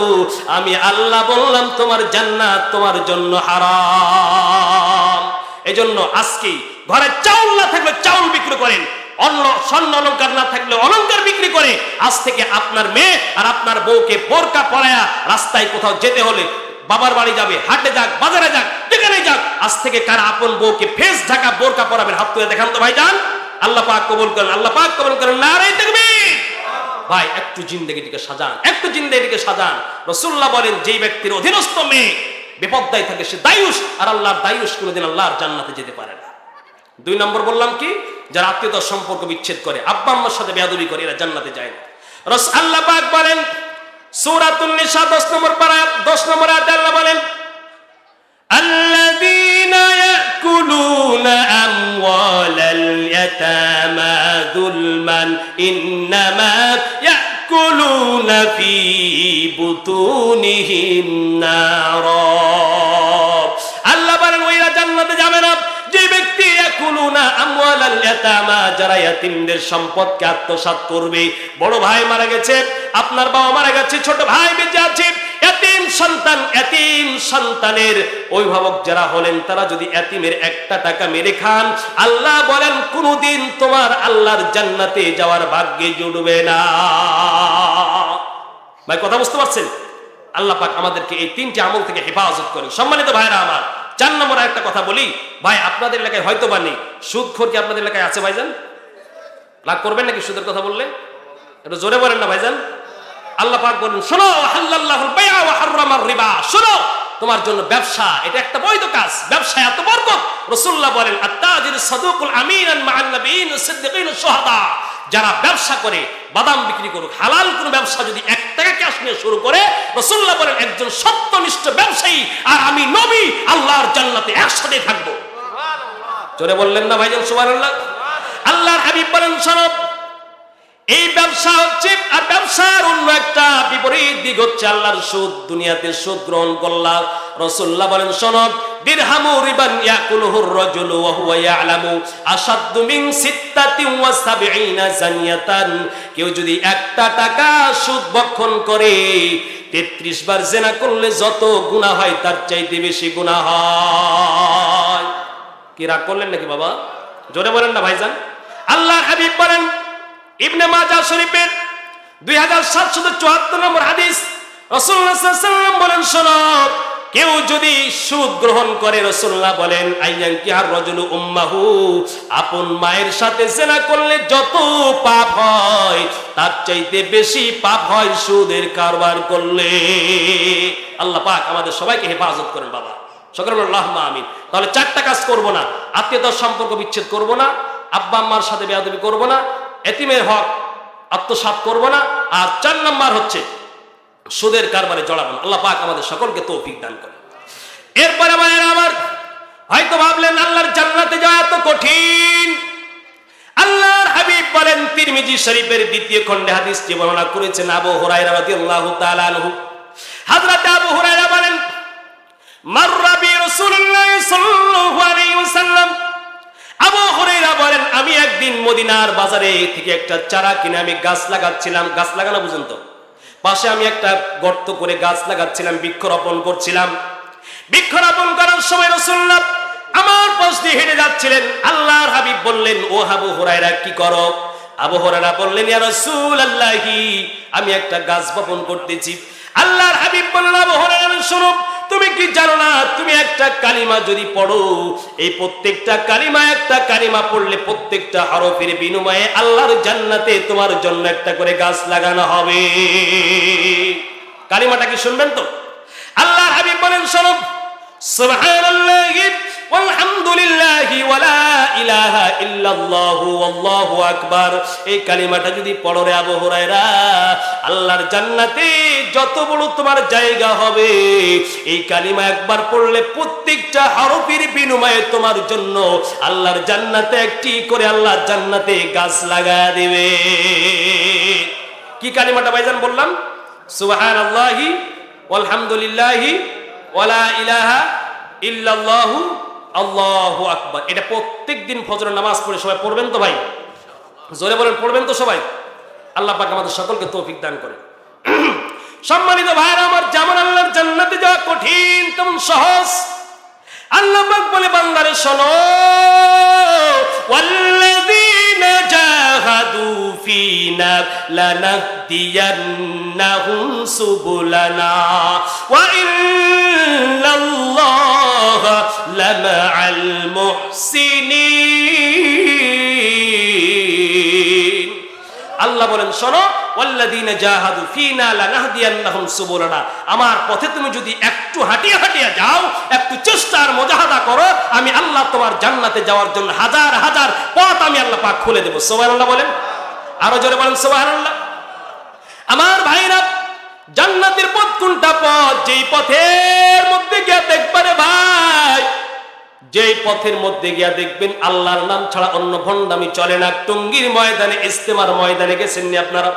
আমি আল্লাহ বললাম তোমার জান্নাত তোমার জন্য হারাম। এজন্য আজকে ঘরে চাউল না থাকলে চাউল বিক্রি করেন, অন্য স্বর্ণ অলংকার না থাকলে অলংকার বিক্রি করে আজ থেকে আপনার মেয়ে আর আপনার বউকে বোরকা পরায়া রাস্তায় কোথাও যেতে হলে, বাবার বাড়ি যাবে, হাটে যাক, বাজারে যাক, যেখানে যাক, আজ থেকে কারা আপন বউকে ফেস ঢাকা বোরকা পরাবেন? হাত তুলে দেখান তো ভাইজান। আল্লাহ পাক কবুল করেন, আল্লাহ পাক কবুল করেন। নারে তাকবীর। ভাই একটু জিন্দেগিটিকে সাজান, একটু জিন্দেগিটিকে সাজান। রাসূলুল্লাহ বলেন যেই ব্যক্তির অধীনস্থ মেয়ে বিপদায় থাকে সে দায়ুস, আর আল্লাহর দায়ুস কোনোদিন আল্লাহর জান্নাতে যেতে পারে না। 2 নম্বর বললাম কি, যারা আত্মীয়তার সম্পর্ক বিচ্ছেদ করে, আব্বা আম্মার সাথে বেয়াদবি করে, এরা জান্নাতে যায় না। আল্লাহ পাক বলেন সূরাতুন নিসা 10 নম্বর পারা 10 নম্বর আয়াতে আল্লাহ বলেন আল্লাযীনা ইয়াকুলুনা আমওয়ালাল ইয়াতামা যুলমান ইন্নামা ইয়াকুলুনা ফি বুতুনিহিম নারা। আল্লাহ বলেন ওইরা জান্নাতে যাবে না যে ব্যক্তি ইয়াকুলুনা আমওয়ালাল ইয়াতামা, যারা ইয়াতিমদের সম্পদকে আত্মসাৎ করবে। বড় ভাই মারা গেছে, আপনার বাবা মারা গেছে, ছোট ভাই বেঁচে আছে, ইয়াতিম সন্তানের অভিভাবক যারা হলেন তারা যদি ইয়াতিমের একটা টাকা মেরে খান, আল্লাহ বলেন কোনদিন তোমার আল্লাহর জান্নাতে যাওয়ার ভাগ্যে জুটবে না। ভাই কথা বুঝতে পারছেন? আল্লাহ পাক আমাদেরকে এই তিনটি আমল থেকে হেফাজত করেন। সম্মানিত ভাইরা আমার, 4 নম্বর একটা কথা বলি ভাই, আপনাদের এলাকায় হয়তো বা নেই, সুদখোর কি আপনাদের এলাকায় আছে ভাইজান? রাগ করবেন নাকি সুদের কথা বললে? একটু জোরে বলেন না ভাইজান। আল্লাহ পাক বলেন শোনো, হাল্লাল্লাহুল বাই'a ওয়া হাররামার রিবা, শোনো তোমার জন্য ব্যবসা এটা একটা বৈধ কাজ, ব্যবসায় এত বরকত। রাসূলুল্লাহ বলেন আত-তাজির সাদুকুল আমিনান মা'আন নাবিয়িন ওয়াস সিদ্দিকিন ওয়াস শুহাদা, যারা ব্যবসা করে বাদাম বিক্রি করুক, হালাল কোন ব্যবসা যদি 1 টাকা ক্যাশ নিয়ে শুরু করে, রাসূলুল্লাহ বলেন একজন সত্যনিষ্ঠ ব্যবসায়ী আর আমি নবী আল্লাহর জান্নাতে একসাথে থাকবো। সুবহানাল্লাহ, জোরে বললেন না ভাইজান সুবহানাল্লাহ? আল্লাহর হাবিব বলেন শোনো, এই ব্যবসা হচ্ছে, আর ব্যবসার অন্য একটা বিপরীত দিক হচ্ছে আল্লাহর সুদ। দুনিয়াতে সুদ গ্রহণ করলা, রাসূলুল্লাহ বলেন শোনো, দিরহামু রিবান ইয়াকুলুহুর রাজুলু ওয়া হুয়া ইয়ালামু আশাদ্দু মিন 76 জানিয়াতান, কেউ যদি একটা টাকা সুদ ভক্ষণ করে 33 বার জিনা করলে যত গুনাহ হয় তার চাইতে বেশি গুনাহ হয়। কি রাগ করলেন নাকি বাবা? জোরে বলেন না ভাইজান। আল্লাহর হাবিব বলেন ইবনে মাজাহ শরীফের 2774 নম্বর হাদিস, রাসূলুল্লাহ সাল্লাল্লাহু আলাইহি ওয়াসাল্লাম বলেন শোনো, কেউ যদি সুদ গ্রহণ করে, রাসূলুল্লাহ বলেন আইয়ান কি আর রাজুলু উম্মাহু, আপন মায়ের সাথে জিনা করলে যত পাপ হয় তার চাইতে বেশি পাপ হয় সুদের কারবার করলে। আল্লাহ পাক আমাদের সবাইকে হেফাজত করেন বাবা, সকলে বলেন আল্লাহুম্মা আমিন। তাহলে 4টা কাজ করব না, আত্মীয়তার সম্পর্ক বিচ্ছেদ করব না, আব্বা আম্মার সাথে বেয়াদবি করব না, এতিমের হক আত্মসাৎ করব না, আর 4 নাম্বার হচ্ছে সুদের কারবারে জড়াবো না। আল্লাহ পাক আমাদের সকলকে তৌফিক দান করেন। এরপরে ভাইরা আমার, হয়তো ভাবলেন আল্লাহর জান্নাতে যাওয়া এত কঠিন। আল্লাহর হাবিব বলেন, তিরমিজি শরীফের 2য় খণ্ডে হাদিসটি বর্ণনা করেছেন আবু হুরায়রা রাদিয়াল্লাহু তাআলা আনহু। হযরত আবু হুরায়রা বলেন, মাররা বি রাসূলুল্লাহ সাল্লাল্লাহু আলাইহি ওয়াসাল্লাম, আবু হুরায়রা বলেন আমি একদিন মদিনার বাজারে থেকে একটা চারা কিনে আমি গাছ লাগাচ্ছিলাম। গাছ লাগানো বুঝেন তো? পাশে আমি একটা গর্ত করে গাছ লাগাচ্ছিলাম, বৃক্ষরোপণ করছিলাম। বৃক্ষরোপণ করার সময় রাসূলুল্লাহ আমার পাশ দিয়ে হেঁটে যাচ্ছিলেন। আল্লাহর হাবিব বললেন, ও আবু হুরায়রা কি করো? আবু হুরায়রা বললেন, ইয়া রাসূলুল্লাহি, আমি একটা গাছ বপন করতেছি। আল্লাহর হাবিব বললেন, আবু হুরায়রা শোনো, তুমি কি জানো না, তুমি একটা কালিমা যদি পড়ো, এই প্রত্যেকটা কালিমা, একটা কালিমা পড়লে প্রত্যেকটা হরফের বিনিময়ে আল্লাহর জান্নাতে তোমার জন্য একটা করে গাছ লাগানো হবে। কালিমাটা কি শুনবেন তো? আল্লাহর হাবিব বলেন শোনো, সুবহানাল্লাহি ওয়ালহামদুলিল্লাহি ওয়ালা ইলাহা ইল্লাল্লাহু আল্লাহু আকবার। এই কালিমাটা যদি পড়ো রে আবু হুরায়রা, আল্লাহর জান্নাতে যত বড় তোমার জায়গা হবে, এই কালিমা একবার পড়লে প্রত্যেকটা হরফের বিনিময়ে তোমার জন্য আল্লাহর জান্নাতে একটি করে আল্লাহ জান্নাতে গাছ লাগায়া দিবে। কি কালিমাটা ভাইজান বললাম? সুবহানাল্লাহি ওয়ালহামদুলিল্লাহি ওয়ালা ইলাহা ইল্লাল্লাহু আল্লাহু আকবার। এটা প্রত্যেকদিন ফজরের নামাজ পড়ে সবাই পড়বেন তো ভাই? জোরে বলেন, পড়বেন তো সবাই? আল্লাহ পাক আমাদের সকলকে তৌফিক দান করেন। সম্মানিত ভাইরা আমার, যেমন আল্লাহর জান্নাতে যাওয়া কঠিন তেমন সহজ। আল্লাহ পাক বলে বান্দারে শোনো, ওয়াল্লাযীনা জাহাদু ফীনা লানাহদিয়ান্নাহুম সুবুলানা ওয়া ইন্নাল্লাহা লামাআল মুহসিনিন। আল্লাহ বলেন শোনো, ওয়াল্লাযীনা জাহাদু ফীনা লানাহদিয়ান্নাহুম সুবুলানা, আমার পথে তুমি যদি একটু হাঁটিয়া হাঁটিয়া যাও, একটু চেষ্টার মুজাহাদা করো, আমি আল্লাহ তোমার জান্নাতে যাওয়ার জন্য হাজার হাজার পথ আমি আল্লাহ পাক খুলে দেব। সুবহানাল্লাহ বলেন, আরো জোরে বলেন সুবহানাল্লাহ। আমার ভাইরা, জান্নাতের পথ কোনটা পথ? যেই পথের মধ্যে গিয়া দেখবেন ভাই, যেই পথের মধ্যে গিয়া দেখবেন আল্লাহর নাম ছাড়া অন্য ভণ্ডামি চলে না। টঙ্গীর ময়দানে, ইস্তেমার ময়দানে গেছেননি আপনারা?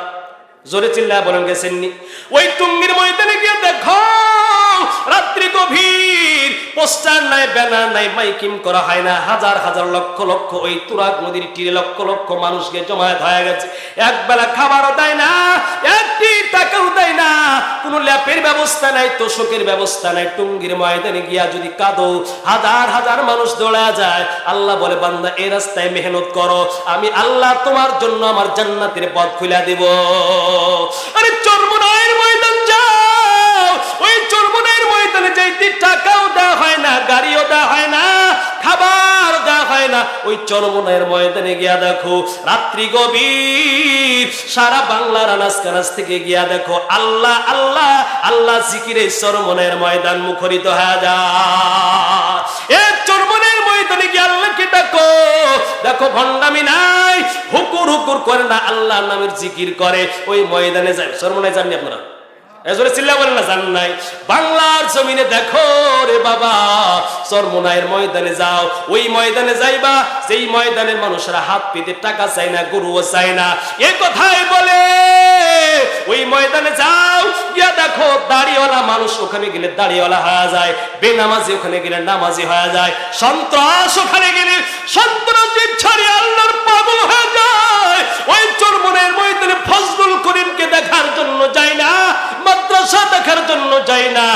জোরে চিল্লায় বলেন গেছেননি? ওই টঙ্গীর ময়দানে গিয়ে দেখো, রাত্রি গভীর, পোস্টার নাই, ব্যানার ব্যানার নাই, মাইকিং করা হয় না, হাজার হাজার লক্ষ লক্ষ ওই তুরাগ নদীর তীরে লক্ষ লক্ষ মানুষকে জমায়েত হয়ে গেছে। এক বেলা খাবারও দেয় না, একটি টাকাও দেয় না, কোনো ল্যাপের ব্যবস্থা নাই, তোষকের ব্যবস্থা নাই। টুঙ্গির ময়দানে গিয়া যদি কাঁদো, হাজার হাজার মানুষ দৌড়া যায়। আল্লাহ বলে, বান্দা এই রাস্তায় মেহনত করো, আমি আল্লাহ তোমার জন্য আমার জান্নাতের পথ খুলে দেব। আরে চরমনাইয়ের ময়দান যাও, ওই চরমনাইয়ের ময়দানে যাইতে টাকাও দেওয়া হয় না, গাড়িও দেওয়া হয় না, খাবার দেওয়া হয় না। ওই চরমনাইয়ের ময়দানে গিয়া দেখো, রাত্রি গভীর, সারা বাংলার আনাজ কানাজ থেকে গিয়া দেখো, আল্লাহ আল্লাহ আল্লাহ জিকিরে চরমনাইয়ের ময়দান মুখরিত হয়ে যায়। এ চরমনাইয়ের ময়দানে গিয়ে আল্লাহকে ডাকো, দেখো ভণ্ডামি নাই, হুকুর হুকুর করে না, আল্লাহ নামের জিকির করে। ওই ময়দানে যায়। চরমনাই যাননি আপনারা? এজরে চিল্লা বলেন না জান নাই? বাংলার জমিনে দেখো রে বাবা, চরমনাইয়ের ময়দানে যাও। ওই ময়দানে যাইবা যেই ময়দানের মানুষরা হাত পেতে টাকা চায় না, গরুও চায় না, এ কথাই বলে। ওই ময়দানে যাও, গিয়া দেখো দাড়িওয়ালা মানুষ ওখানে গেলে দাড়িওয়ালা হয়ে যায়, বেনামাজি ওখানে গেলে নামাজি হয়ে যায়, সন্ত্রাস ওখানে গেলে সন্ত্রাসী ছাড়িয়ে আল্লাহর পাগল হয়ে যায়। ওই চরমনাইয়ের ময়দানে ফজলুল করিমকে দেখার জন্য যায় না, মাদ্রাসা দেখার জন্য যায় না।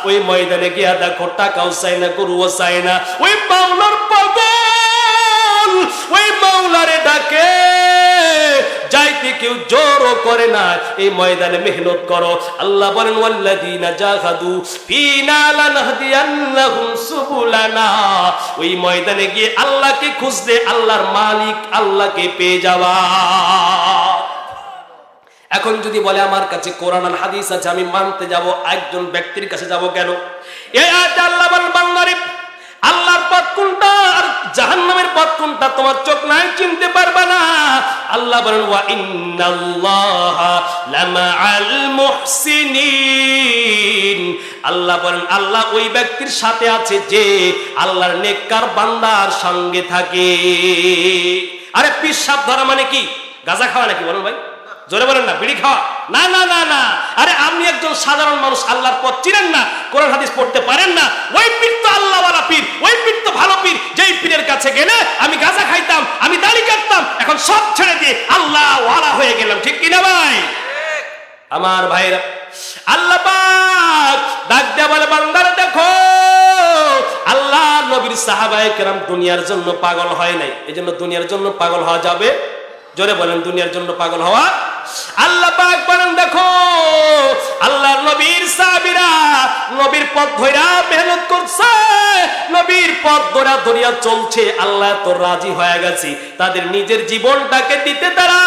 ওই ময়দানে গিয়া দেখো টাকাও চায় না, গরুও চায় না, ওই মাওলার পাগল, ওই মাওলারে ডাকে, যাইতে কেউ জোরও করে না। এই ময়দানে মেহনত করো। আল্লাহ বলেন, ওয়াল্লাযীনা জাহাদু ফীনা লানাহদিয়ান্নাহুম সুবুলানা। ওই ময়দানে গিয়ে আল্লাহকে খুঁজতে, আল্লাহর মালিক আল্লাহকে পেয়ে যাওয়া। এখন যদি বলে আমার কাছে কোরআন আর হাদিস আছে, আমি মানতে যাব, একজন ব্যক্তির কাছে যাব কেন? এই আয়াতে আল্লাহ বলেন, বান্দারে আল্লাহর পথ কোনটা আর জাহান্নামের পথ কোনটা তোমার চোখ নাই, চিনতে পারবা না। আল্লাহ বলেন, ওয়া ইন্নাল্লাহা লামাআল মুহসিনিন। আল্লাহ বলেন, আল্লাহ ওই ব্যক্তির সাথে আছে যে আল্লাহর নেককার বান্দার সঙ্গে থাকে। আরে পিশাব ধরা মানে কি? গাঁজা খাওয়া নাকি? বলুন ভাই, জোরে বলেন না। বিড়ি খাওয়া? না না না না। আরে আপনি একজন সাধারণ মানুষ, আল্লাহর পথ চিনেন না, কোরআন হাদিস পড়তে পারেন না, ওই পীর তো আল্লাহওয়ালা পীর, ওই পীর তো ভালো পীর। যেই পীরের কাছে গেলে আমি গাঁজা খাইতাম, আমি দাড়ি কাটতাম, এখন সব ছেড়ে দিয়ে আল্লাহওয়ালা হয়ে গেলাম। ঠিক কিনা ভাই? আমার ভাইরা, আল্লাহ পাক ডাক দেয়া বলে, বান্দারা দেখো, আল্লাহ নবীর সাহাবায়ে কেরাম দুনিয়ার জন্য পাগল হয় নাই, এজন্য দুনিয়ার জন্য পাগল হওয়া যাবে? জোরে বলেন, দুনিয়ার জন্য পাগল হওয়া। আল্লাহ পাক বলেন, দেখো আল্লাহর নবীর সাহাবীরা নবীর পথ ধইরা মেহনত করছে, নবীর পথ ধরা ধরিয়া চলছে, আল্লাহ তো রাজি হয়ে গেছে। তাদের নিজের জীবনটাকে দিতে তারা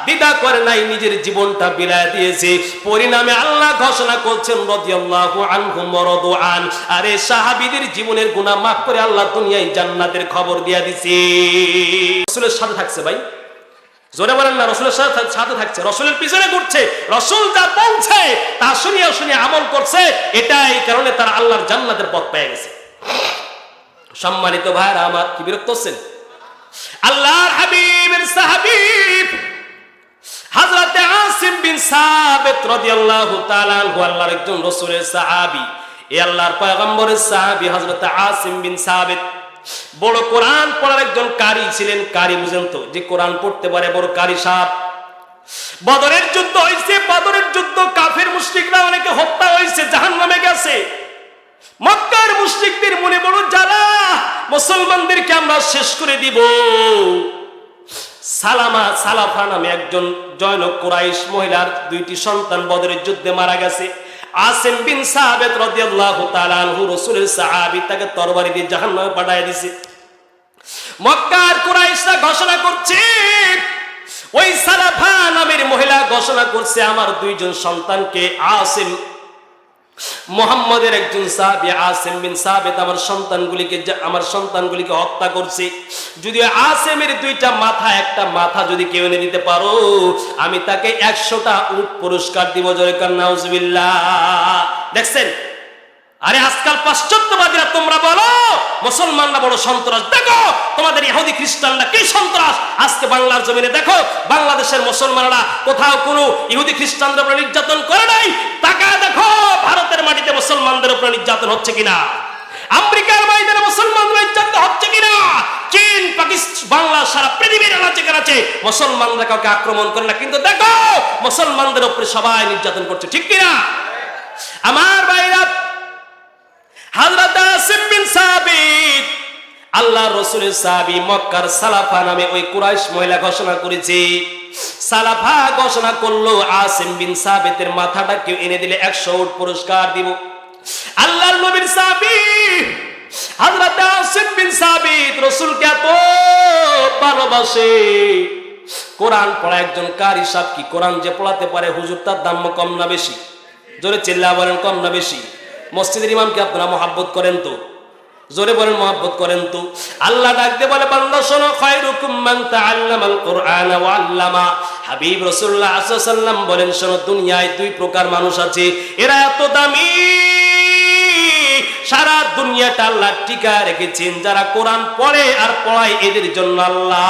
দ্বিধা করে নাই, নিজের জীবনটা বিলায় দিয়েছে। পরিণামে আল্লাহ ঘোষণা করছেন, রাদিয়াল্লাহু আনহুম ওয়া রাদু আন। আরে সাহাবীদের জীবনের গুনাহ মাফ করে আল্লাহ দুনিয়ায় জান্নাতের খবর দিয়া দিছে। রাসূলের সাথে থাকছে ভাই, জোরে বলেন না। রসুলের সাথে থাকছে, রসুলের পিছনে ঘুরছে, রসুল যা বলছে তা শুনিয়া শুনিয়া আমল করছে। এটাই কারণে তারা আল্লাহর জান্নাতের পথ পেয়ে গেছে। সম্মানিত ভাইরা আমার, কি বিরক্ত হচ্ছেন? আল্লাহর হাবিবের সাহাবী হযরত আসিম বিন সাবিত রাদিয়াল্লাহু তাআলা আনহু, আল্লাহর একজন রাসূলের সাহাবী, এই আল্লাহর পয়গম্বরের সাহাবী হযরত আসিম বিন সাবিত বড় কোরআন পড়ার একজন কারি ছিলেন। কারি বুঝেন তো, যে কোরআন পড়তে পারে, বড় কারি সাহেব। বদরের যুদ্ধ হয়েছে, বদরের যুদ্ধ কাফের মুশরিকরা অনেকে হত্যা হয়েছে, জাহান্নামে গেছে। মক্কার মুশরিকদের মনে বড় জ্বালা, মুসলমানদেরকে আমরা শেষ করে দিব। সালাফা নামে একজন জয়নক কুরাইশ মহিলার 2টি সন্তান বদরের যুদ্ধে মারা গেছে। আসিম বিন সাবিত রাদিয়াল্লাহু তাআলা আনহু রাসূলের সাহাবী, তাকে তরবারি দিয়ে জাহান্নামে পাঠিয়ে দিয়েছে। মক্কার কুরাইশরা ঘোষণা করছে, ওই সালাফা নামের মহিলা ঘোষণা করছে, আমার 2 জন সন্তানকে, আসিম মুহাম্মাদের একজন সাহাবী আসিম বিন সাবিত আমার সন্তানগুলিকে হত্যা করছে। যদি আসিমের 2টা মাথা, একটা মাথা যদি কেউ এনে দিতে পারো, আমি তাকে 100টা উট পুরস্কার দিব। জোরে কান নাউজুবিল্লাহ। দেখছেন? আরে আজকাল পাশ্চাত্যবাদীরা তোমরা বলো মুসলমানরা বড় সন্ত্রাস, দেখো তোমাদের ইহুদি খ্রিস্টানরা কি সন্ত্রাস। আজকে বাংলার জমিনে দেখো, বাংলাদেশের মুসলমানরা কোথাও কোনো ইহুদি খ্রিস্টানদের উপর নির্যাতন করে নাই। তাকায় দেখো ভারতের মাটিতে মুসলমানদের উপর নির্যাতন হচ্ছে কিনা, আমেরিকার ময়দানে মুসলমানরা জানতে হচ্ছে কিনা চীন পাকিস্তান বাংলা সারা পৃথিবীর আনাচে মুসলমানরা কাউকে আক্রমণ করে না, কিন্তু দেখো মুসলমানদের উপরে সবাই নির্যাতন করছে, ঠিক কিনা? আমার ভাইরা, হযরত আসিম বিন সাবিত আল্লাহ রাসূলের সাহাবী, মক্কার সালাফা নামে ওই কুরাইশ মহিলা ঘোষণা করেছে। সালাফা ঘোষণা করলো আসিম বিন সাবিতের মাথাটা কেউ এনে দিলে 100 উট পুরস্কার দিব। আল্লাহর নবীর সাহাবী হযরত আসিম বিন সাবিত রাসূলকে এত ভালোবাসে, কোরআন পড়া একজন কারি সাহেব কি কোরআন যে পড়াতে পারে হুজুর, তার দাম কম না বেশি? জোরে চিল্লা বলেন, কম না বেশি? মসজিদের ইমামকে আপনারা মহব্বত করেন তো? জোরে বলেন মহব্বত করেন তো? আল্লাহ ডাক দিয়ে বলে, বান্দা শোনো, খায়রুকুম মান তাআল্লামাল কুরআন ওয়া আল্লামা। হাবিব রাসূলুল্লাহ সাল্লাল্লাহু আলাইহি ওয়াসাল্লাম বলেন, শোনো, দুনিয়ায় দুই প্রকার মানুষ আছে, এরা এত দামি, সারা দুনিয়াটা আল্লাহ টিকা রেখেছেন, যারা কোরআন পড়ে আর পড়ায়, এদের জন্য আল্লাহ,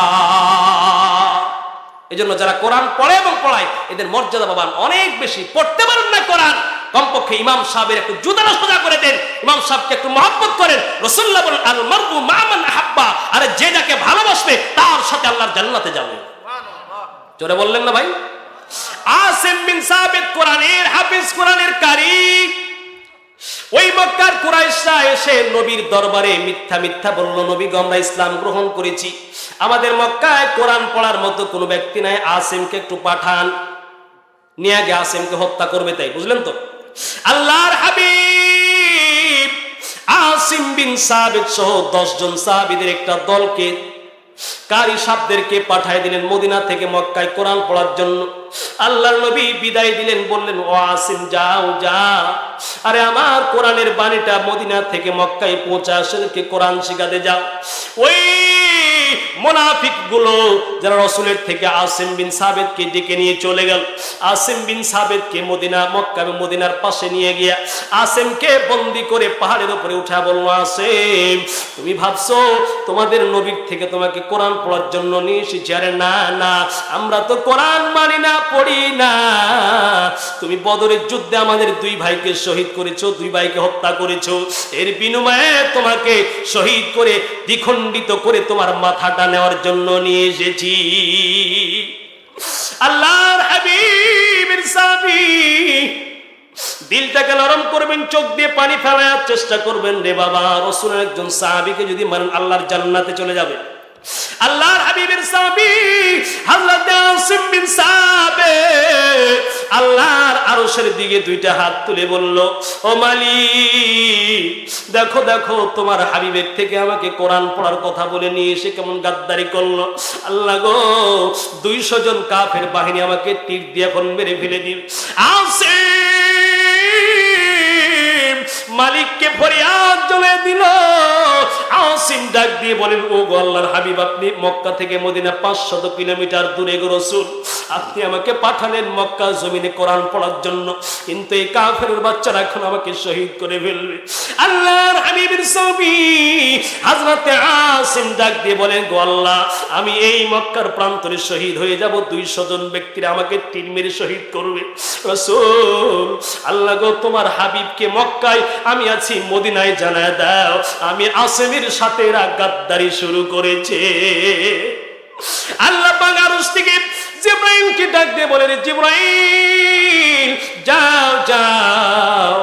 এজন্য যারা কোরআন পড়ে এবং পড়ায় এদের মর্যাদা পাবেন অনেক বেশি। পড়তে পারেন না কোরআন, কমপক্ষে ইমাম সাহেবের একটু জুতাটা সোজা করে দেন, ইমাম সাহেবকে একটু মহব্বত করেন। রাসূলুল্লাহ বলেন, আল মারউ মা মান আহাব্বা, আরে যে যাকে ভালোবাসবে তার সাথে আল্লাহর জান্নাতে যাবে। জোরে বললেন না ভাই? আসিম বিন সাবিত কোরআনের হাফেজ, কোরআনের কারি। ওই মক্কার কুরাইশরা এসে নবীর দরবারে মিথ্যা মিথ্যা বলল, নবী গো, আমরা ইসলাম গ্রহণ করেছি, আমাদের মক্কায় কোরআন পড়ার মতো কোনো ব্যক্তি নাই, আসিমকে একটু পাঠান, নিয়ে গিয়ে আসিমকে হত্যা করবে, তাই বুঝলেন তো? আল্লাহর হাবিব আসিম বিন সাবিত সহ 10 জন সাহাবীদের একটা দলকে, কারি সাহেবদেরকে পাঠিয়ে দিলেন মদিনা থেকে মক্কায় কোরআন পড়ার জন্য। আল্লাহর নবী বিদায় দিলেন, বললেন, ও আসিম যাও, যা, আরে আমার কোরআনের বাণীটা মদিনা থেকে মক্কায় পৌঁছা, সেদেরকে কোরআন শিখাতে যাও। ওই মুনাফিক গুলো যারা রাসূলের থেকে আসিম বিন সাবিতকে ডেকে নিয়ে চলে গেল, আসিম বিন সাবিতকে মদিনা, মক্কা এবং মদিনার পাশে নিয়ে গিয়া আসিমকে বন্দী করে পাহাড়ের উপরে উঠা বলল, আসিম, তুমি ভাবছো তোমাদের নবীর থেকে তোমাকে কোরআন পড়ার জন্য নিয়ে এসেছি? আরে না না, আমরা তো কোরআন মানি না, পড়ি না। তুমি বদরের যুদ্ধে আমাদের 2 ভাইকে শহীদ করেছো, 2 ভাইকে হত্যা করেছো, এর বিনিময়ে তোমাকে শহীদ করে দ্বিখণ্ডিত করে তোমার মাথাটা নেওয়ার জন্য নিয়ে এসেছি। আল্লাহর হাবিবের সাহাবী, দিলটাকে নরম করবেন, চোখ দিয়ে পানি ফেলার চেষ্টা করবেন, রে বাবা, রাসূলের একজন সাহাবীকে যদি মানেন আল্লাহর জান্নাতে চলে যাবে। আল্লাহর হাবিবের সাহাবী হযরত আসিম বিন সাবিত আল্লাহর আরশের দিকে 2টা হাত তুলে বলল, ও মালিক, দেখো দেখো, তোমার হাবিবের থেকে আমাকে কোরআন পড়ার কথা বলে নিয়ে এসে কেমন গাদ্দারি করলো। আল্লাহ গো, 200 জন কাফের বাহিনী আমাকে তীর দিয়ে এখন মেরে ফেলে দিবে। আসিম মালিককে ফরিয়াদ জানিয়ে দিল। আসিম ডাক দিয়ে বলেন, ও গো আল্লাহর হাবিব, আপনি মক্কা থেকে মদিনা 500 কিলোমিটার দূরে গো রাসূল, আপনি আমাকে পাঠালেন মক্কা জমিনে কোরআন পড়ার জন্য, কিন্তু এই কাফেরের বাচ্চারা এখন আমাকে শহীদ করে ফেলবে। আল্লাহর হাবিবের সাহাবী হযরত আসিম ডাক দিয়ে বলেন, গো আল্লাহ, আমি এই মক্কার প্রান্তরে শহীদ হয়ে যাব, 200 জন ব্যক্তিরা আমাকে তীর মেরে শহীদ করবে। রাসূল, আল্লাহ গো, তোমার হাবিবকে মক্কায়, আমি আছি মদিনায় জানায় দাও, আমি আসিমের সাথে গাদ্দারি শুরু করেছে। আল্লাহ পাক আরশ থেকে জিবরাইলকে ডাক দিয়ে বলেন, জিবরাইল, যাও যাও,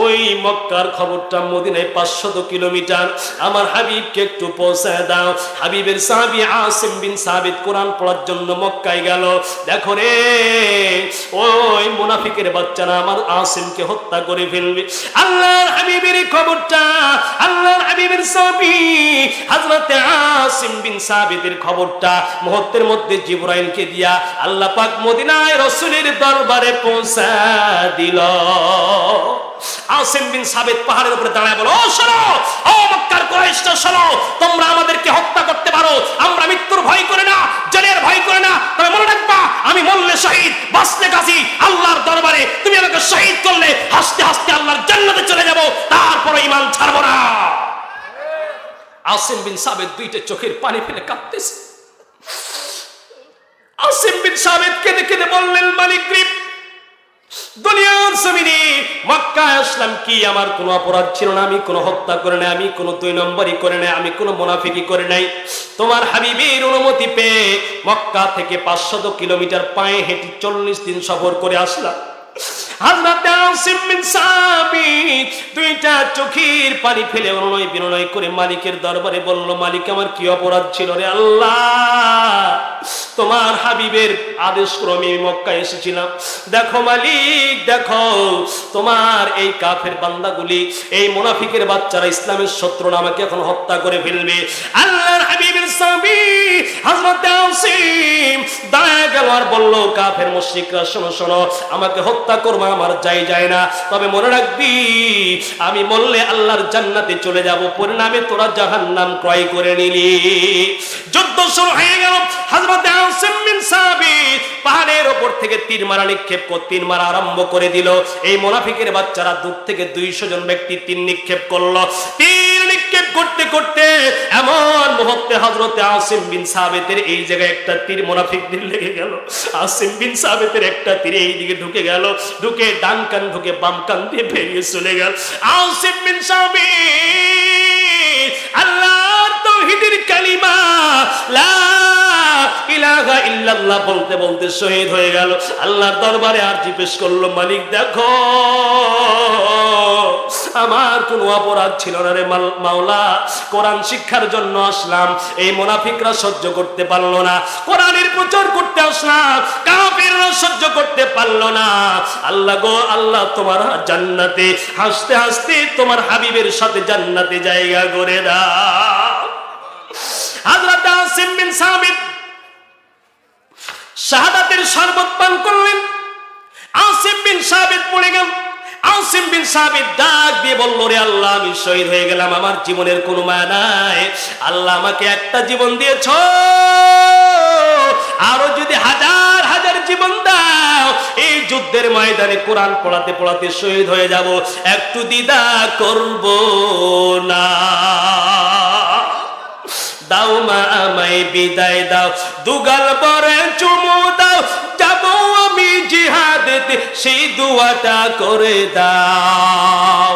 ওই মক্কার খবরটা মদিনায় 500 কিলোমিটার আমার হাবিবকে একটু পৌঁছায় দাও। হাবিবের সাহাবী আসিম বিন সাবিত কোরআন পড়ার জন্য মক্কায় গেল। দেখো রে, ওই মুনাফিকের বাচ্চারা আমার আসিমকে হত্যা করে ফেলবে। আল্লাহর হাবিবের খবরটা, আল্লাহর হাবিবের সাহাবী হযরত আসিম বিন সাবিতের খবরটা মুহূর্তের মধ্যে জিবরাইলকে দিয়া আল্লাহ পাক মদিনায় রাসূলের দরবারে পৌঁছা দিল। আসিম বিন সাবিত পাহাড়ের উপরে দাঁড়ায় বলো, ও শোনো, ও মক্কার কুরাইশরা শোনো, তোমরা আমাদেরকে হত্যা করতে পারো, আমরা মৃত্যুর ভয় করে না, জেলের ভয় করে না, তবে মনে রাখবা, আমি মরলে শহীদ, বাঁচলে গাজী। আল্লাহর দরবারে তুমি আমাকে শহীদ করলে হাসতে হাসতে আল্লাহর জান্নাতে চলে যাব, তারপরে ঈমান ছাড়বো না। আসিম বিন সাবিত 2টা চোখের পানি ফেলে কাঁদতেছে। আসিম বিন সাবিত কেঁদে কেঁদে বললেন, মালিক, দুনিয়ার জমিনে মক্কায় আসলাম কি আমার কোনো অপরাধ ছিল না, আমি কোনো হত্যা করে নাই, আমি কোনো 2 নম্বরই করে নাই, আমি কোনো মুনাফিকি করে নাই। তোমার হাবিবের অনুমতি পেয়ে মক্কা থেকে 500 কিলোমিটার পায়ে হেঁটে 40 দিন সফর করে আসলাম। হযরত আসিম বিন সাবিত 2টা চোখের পানি ফেলে অনুনয় বিনয় করে মালিকের দরবারে বলল, মালিক আমার কি অপরাধ ছিল রে আল্লাহ, তোমার হাবিবের আদেশ ক্রমে মক্কায় এসেছিলাম। দেখো মালিক, দেখো তোমার এই কাফের বান্দাগুলি, এই মুনাফিকের বাচ্চারা ইসলামের শত্রু, আমাকে এখন হত্যা করে ফেলবে। আল্লাহর হাবিবের সাহাবী হযরত আসিম দাঁড়ায় গেল আর বলল, কাফের মুশরিকরা শোনো শোনো, আমাকে হত্যা করবা আমার যায় না, তবে মনে রাখবি আমি মরলে আল্লাহর জান্নাতে চলে যাব, পরিণামে তোরা জাহান্নাম ক্রয় করে নিলি। যুদ্ধ শুরু হয়ে গেল। হযরত আসিম বিন সাবিত পাহাড়ের উপর থেকে তীর মারা আরম্ভ করে দিল। এই মুনাফিকের বাচ্চারা দূর থেকে 200 জন ব্যক্তি তীর নিক্ষেপ করলো। তীর নিক্ষেপ করতে করতে এমন মুহূর্তে হযরত আসিম বিন সাবিতের এই জায়গায় একটা তীর মুনাফিকদের লেগে গেল। আসিম বিন সাবিতের একটা তীর এই দিকে ঢুকে গেল, ঢুকে ডান কান ঢুকে বাম কান দিয়ে বেরিয়ে চলে গেল। আসিম বিন সাবিত আল্লাহর তাওহীদের কালিমা লা ইলাহা ইল্লাল্লাহ বলতে বলতে শহীদ হয়ে গেল। আল্লাহর দরবারে আরজি পেশ করলো, মালিক দেখো আমার কোনো অপরাধ ছিল না রে মাওলা, কোরআন শিক্ষার জন্য আসলাম, এই মুনাফিকরা সহ্য করতে পারলো না, কোরআনের প্রচার করতে আসলাম, কাফেররা সহ্য করতে পারলো না। আল্লাহ গো আল্লাহ, তোমার জান্নাতে হাসতে হাসতে তোমার হাবিবের সাথে জান্নাতে জায়গা করে দাও। হযরত আসিম বিন সাবিত শাহাদাতের শরবত পান করলেন। আসিম বিন সাবিত পড়ে গেল। আসিম বিন সাবিত ডাক দিয়ে বলল, রে আল্লাহ আমি শহীদ হয়ে গেলাম, আমার জীবনের কোনো মায়া নাই, আল্লাহ আমাকে একটা জীবন দিয়েছ, আরো যদি হাজার হাজার জীবন দাও এই যুদ্ধের ময়দানে কোরআন পড়াতে পড়াতে শহীদ হয়ে যাব, একটু দ্বিধা করব না। দাও মা আমায় বিদায় দাও, দুগাল পরে চুমু দাও, যাব আমি জিহাদেতে সেই দুয়াটা করে দাও।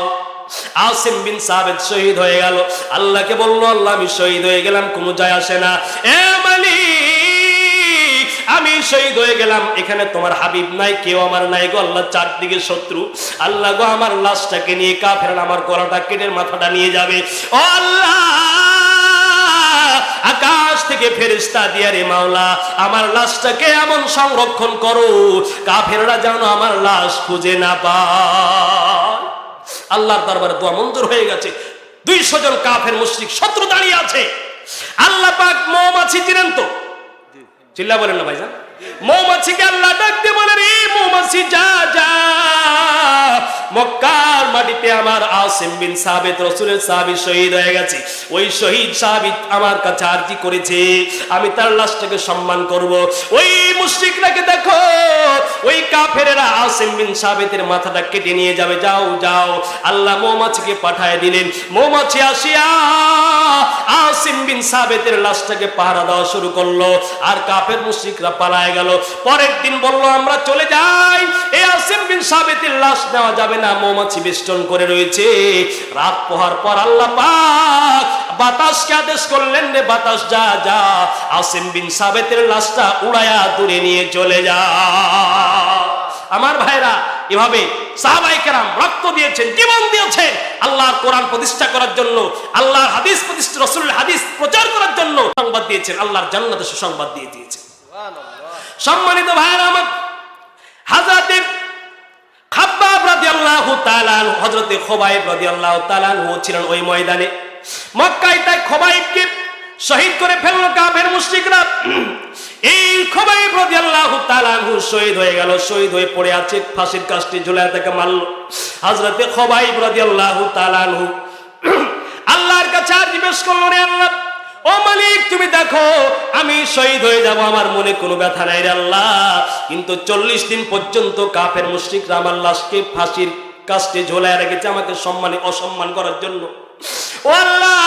আসিম বিন সাবিত শহীদ হয়ে গেল। আল্লাহকে বলল, আল্লাহ আমি শহীদ হয়ে গেলাম, কোনো যায় আসে না, এ মালিক আমি শহীদ হয়ে গেলাম, এখানে তোমার হাবিব নাই, কেউ আমার নাই গো আল্লাহ, চারদিকে শত্রু, আল্লাহ গো আমার লাশটাকে নিয়ে কাফেররা আমার গলাটা কেটে মাথাটা নিয়ে যাবে। ও আল্লাহ, আকাশ থেকে ফেরেশতা দিয়া রে মাওলা আমার লাশটাকে এমন সংরক্ষণ করো কাফেররা যেন আমার লাশ খুঁজে না পায়। আল্লাহর দরবারে দোয়া মঞ্জুর হয়ে গেছে। 200 জন কাফের মুশরিক শত্রু দাঁড়িয়ে আছে। আল্লাহ পাক মৌমাছি চিনেন তো? চিল্লা বলেন না ভাইজান। মৌমাছিকে আল্লাহ ডাক দিয়ে বলে, রে মৌমাছি যা যা, মক্কার মাটিতে আমার আসিম বিন সাবিত রাসূলের সাহাবী শহীদ হয়ে গেছে, ওই শহীদ সাহাবী আমার কাছে আরজি করেছে আমি তার লাশটাকে সম্মান করব। ওই মুশরিকরাকে দেখো, ওই কাফেরেরা আসিম বিন সাবিতের মাথাটা কেটে নিয়ে যাবে, যাও যাও। আল্লাহ মৌমাছিকে পাঠায় দিলেন। মৌমাছি আসিয়া আসিম বিন সাবিতের লাশটাকে পাহারা দেওয়া শুরু করলো, আর কাফের মুশরিকরা পালায় গেল। পরের দিন বলল, আমরা চলে যাই, এই আসিম বিন সাবিতের লাশ নেওয়া যাবে না, মৌমাছি বেষ্টন করে রয়েছে। রাত পোহার পর আল্লাহ পাক বাতাসকে আদেশ করলেন, রে বাতাস যা যা, আসিম বিন সাবিতের লাশটা উড়ায়া দূরে নিয়ে চলে যা। আমার ভাইরা, এভাবে সাহাবায়ে কেরাম রক্ত দিয়েছেন, জীবন দিয়েছেন আল্লাহর কোরআন প্রতিষ্ঠা করার জন্য, আল্লাহর হাদিস প্রতিষ্ঠা, রাসূলের হাদিস প্রচার করার জন্য সংবাদ দিয়েছেন, আল্লাহর জান্নাতের সুসংবাদ দিয়ে দিয়েছেন। সম্মানিত ভাইরা আমার, হযরত খাব্বাব রাদিয়াল্লাহু তাআলা আনহু, হযরত খুবাইব রাদিয়াল্লাহু তাআলা আনহু ছিলেন ওই ময়দানে। মক্কায় তাই খুবাইবকে শহীদ করে ফেললো কাফের মুশরিকরা। এই খুবাইব রাদিয়াল্লাহু তাআলা আনহু শহীদ হয়ে গেল, শহীদ হয়ে পড়ে আছে, ফাঁসির কাস্টে ঝুলায় তাকে মারলো। হযরত খুবাইব রাদিয়াল্লাহু তাআলা আনহু আল্লাহর কাছে আরজি পেশ করলো, রে আল্লাহ, ও মালিক তুমি দেখো আমি শহীদ হয়ে যাব, আমার মনে কোনো ব্যথা নাই রে আল্লাহ, কিন্তু 40 দিন পর্যন্ত কাফের মুশরিকরা আমার লাশকে ফাঁসির কাস্টে ঝোলায় রেখেছে আমাকে অসম্মান করার জন্য। ও আল্লাহ,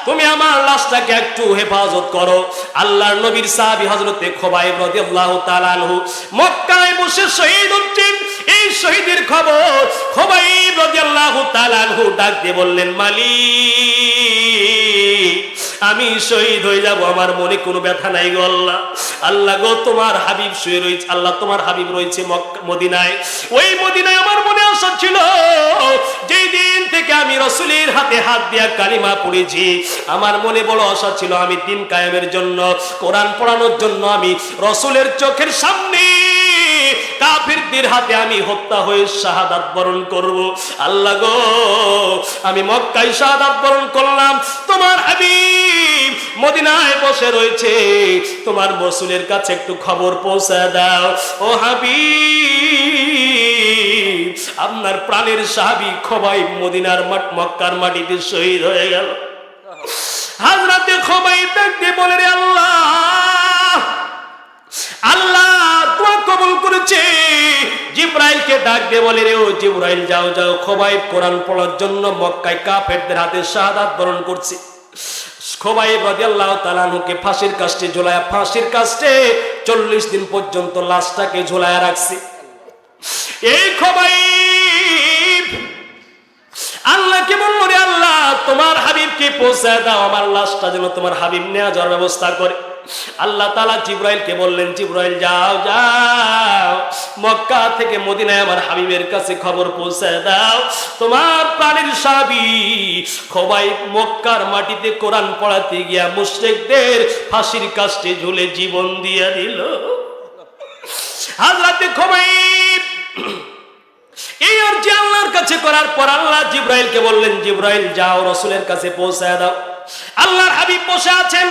তুমি আমার লাশটাকে একটু হেফাজত করো। আল্লাহর নবীর সাহাবী হযরত খুবাইব রাদিয়াল্লাহু তাআলা আনহু মক্কায় বসে শহীদ হচ্ছেন। এই শহীদের খবর খুবাইব রাদিয়াল্লাহু তাআলা আনহু ডাক দিয়ে বললেন, মালিক আমি শহীদ হয়ে যাব, আমার মনে কোনো ব্যথা নাই গো আল্লাহ। আল্লাহ গো তোমার হাবিব শুয়ে রয়েছে, আল্লাহ তোমার হাবিব রয়েছে মদিনায়, ওই মদিনায় আমার মনে আশা ছিল যেই দিন থেকে আমি রাসূলের হাতে হাত দিয়া কালিমা পড়েছি, আমার মনে বড় আশা ছিল আমি দিন কায়েমের জন্য, কোরআন পড়ানোর জন্য আমি রাসূলের চোখের সামনে কাফিরদের হাতে আমি হত্যা হয়ে শাহাদাত বরণ করব। আল্লাহ গো আমি মক্কায় শাহাদাত বরণ করলাম, তোমার হাবিব মদিনায় বসে রয়েছে, তোমার রাসূলের কাছে একটু খবর পৌঁছায় দাও। ও হাবিব আপনার প্রাণের সাহাবী খুবাইব মদিনার মক্কার মাটিতে শহীদ হয়ে গেল। হযরতে খুবাইব দেখতে বলে, রে আল্লাহ, আল্লাহ দোয়া কবুল করেছে। জিবরাইলকে ডাক দিয়ে বলে, রে ও জিবরাইল যাও যাও, খুবাইব কোরআন পড়ার জন্য মক্কায় কাফেরদের হাতে শাহাদাত বরণ করছে। খুবাইব রাদিয়াল্লাহু তাআলা আনহুকে ফাঁসির কাস্টে ঝুলায়া, ফাঁসির কাস্টে 40 দিন পর্যন্ত লাশটাকে ঝুলায়া রাখছে। এই খুবাইব আল্লাহকে বলল, রে আল্লাহ তোমার হাবিবকে পৌঁছায় দাও, আমার লাশটা যেন তোমার হাবিব নিয়ে যাওয়ার ব্যবস্থা করে। আল্লাহ তাআলা জিবরাইলকে বললেন, জিবরাইল যাও যাও, মক্কা থেকে মদিনায় আমার হাবিবের কাছে খবর পৌঁছায় দাও, তোমার প্রাণের সাহাবী খুবাইব মক্কার মাটিতে কোরআন পড়াতে গিয়া মুশরিকদের ফাঁসির কাস্টে ঝুলে জীবন দিয়ে দিল। হযরতে খুবাইব এই আরজি আল্লাহর কাছে করার পর আল্লাহ জিবরাইলকে বললেন, জিবরাইল যাও রাসূলের কাছে পৌঁছায় দাও। আল্লাহর হাবিব বসে আছেন,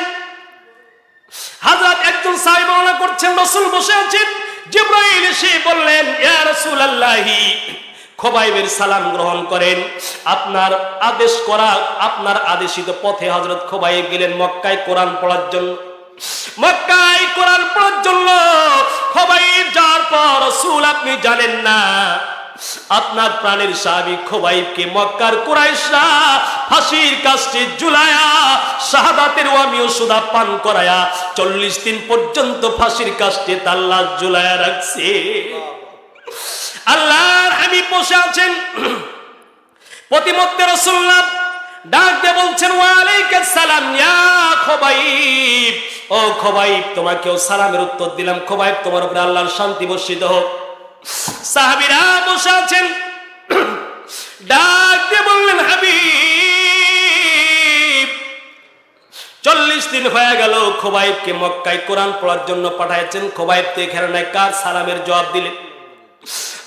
হযরত একজন সাহাবী বর্ণনা করছেন রাসূল বসে আছেন, জিবরাইল এসে বললেন, ইয়া রাসূলুল্লাহি খুবাইবের সালাম গ্রহণ করেন, আপনার আদেশ করা, আপনার আদেশিত পথে হযরত খুবাইব গেলেন মক্কায় কোরআন পড়ার জন্য। মক্কায় কোরআন পড়ার জন্য খুবাইব যাওয়ার পর রাসূল আপনি জানেন না, আপনার প্রাণের সাহাবী খুবাইবকে মক্কার কুরাইশরা ফাঁসির কাস্টে ঝুলায়া শাহাদাতের ওয়ামিও সুদা পান করায়া 40 দিন পর্যন্ত ফাঁসির কাস্টে তার লাশ ঝুলায়া রাখছে। আল্লাহর হাবিব বসে আছেন, প্রতিমধ্যে রাসূলুল্লাহ ডাক দিয়ে বলছেন, ওয়া আলাইকুম সালাম ইয়া খুবাইব, ও খুবাইব তোমাকেও সালামের উত্তর দিলাম, খুবাইব তোমার উপরে আল্লাহর শান্তি বর্ষিত হোক। সাহাবীরা বসে আছেন, ডাক দিয়ে বললেন, হাবিব 40 দিন হয়ে গেল খুবাইবকে মক্কায় কোরআন পড়ার জন্য পাঠাইছেন, খুবাইব তো এখানে নাই, কার সালামের জবাব দিলেন?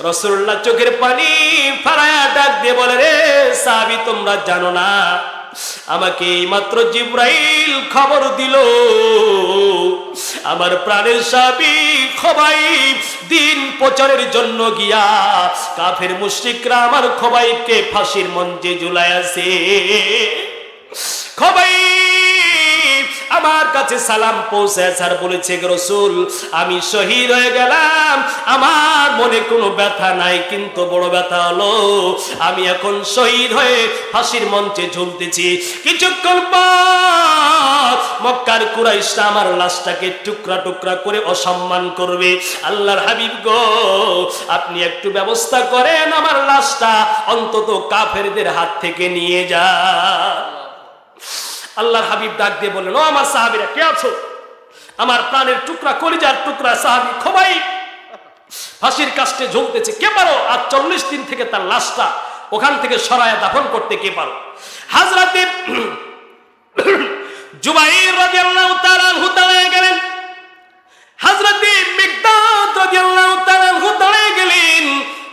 রাসূলুল্লাহ চোখের পানি ফারায়া ডাক দিয়ে বলে, রে সাহাবী তোমরা জানো না, আমাকে মাত্র জিবরাইল খবর দিল আমার প্রাণের সাহাবী খুবাইব দিন প্রচারের জন্য গিয়া কাফের মুশরিকরা আমার খুবাইবকে ফাঁসির মঞ্চে ঝুলাইয়াছে। খুবাইব আমার কাছে সালাম পৌঁছায় আর বলেছে, রাসূল আমি শহীদ হয়ে গেলাম, আমার মনে কোনো ব্যথা নাই, কিন্তু বড় ব্যথা হলো আমি এখন শহীদ হয়ে ফাঁসির মঞ্চে ঝুলতেছি, কিছুক্ষণ পর মক্কার কুরাইশরা আমার লাশটাকে টুকরা টুকরা করে অসম্মান করবে। আল্লাহর হাবিব গো আপনি একটু ব্যবস্থা করেন, আমার লাশটা অন্তত কাফেরদের হাত থেকে নিয়ে যান। আল্লাহর হাবিব ডাক দিয়ে বললেন, ও আমার সাহাবীরা কে আছো? আমার প্রাণের টুকরা কলিজার টুকরা সাহাবী খুবাইব ফাঁসির কাস্টে ঝুলতেছে, কে পারো আর 40 দিন থেকে তার লাশটা ওখান থেকে সরায়া দাফন করতে কে পারো? হযরতে জুবাইর রাদিয়াল্লাহু তাআলা আনহু দাঁড়িয়ে গেলেন, হযরতে মিকদাদ রাদিয়াল্লাহু তাআলা আনহু দাঁড়িয়ে গেলেন,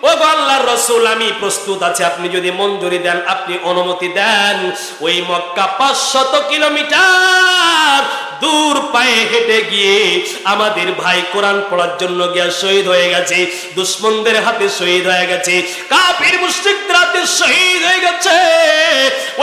ও আল্লাহর রাসূল আমি প্রস্তুত আছি, আপনি যদি মঞ্জুরি দেন, আপনি অনুমতি দেন, ওই মক্কা 500 কিলোমিটার দূর পায়ে হেঁটে গিয়ে আমাদের ভাই কোরআন পড়ার জন্য গিয়া শহীদ হয়ে গেছে, দুশমনদের হাতে শহীদ হয়ে গেছে, কাফির মুশরিকদের হাতে শহীদ হয়ে গেছে,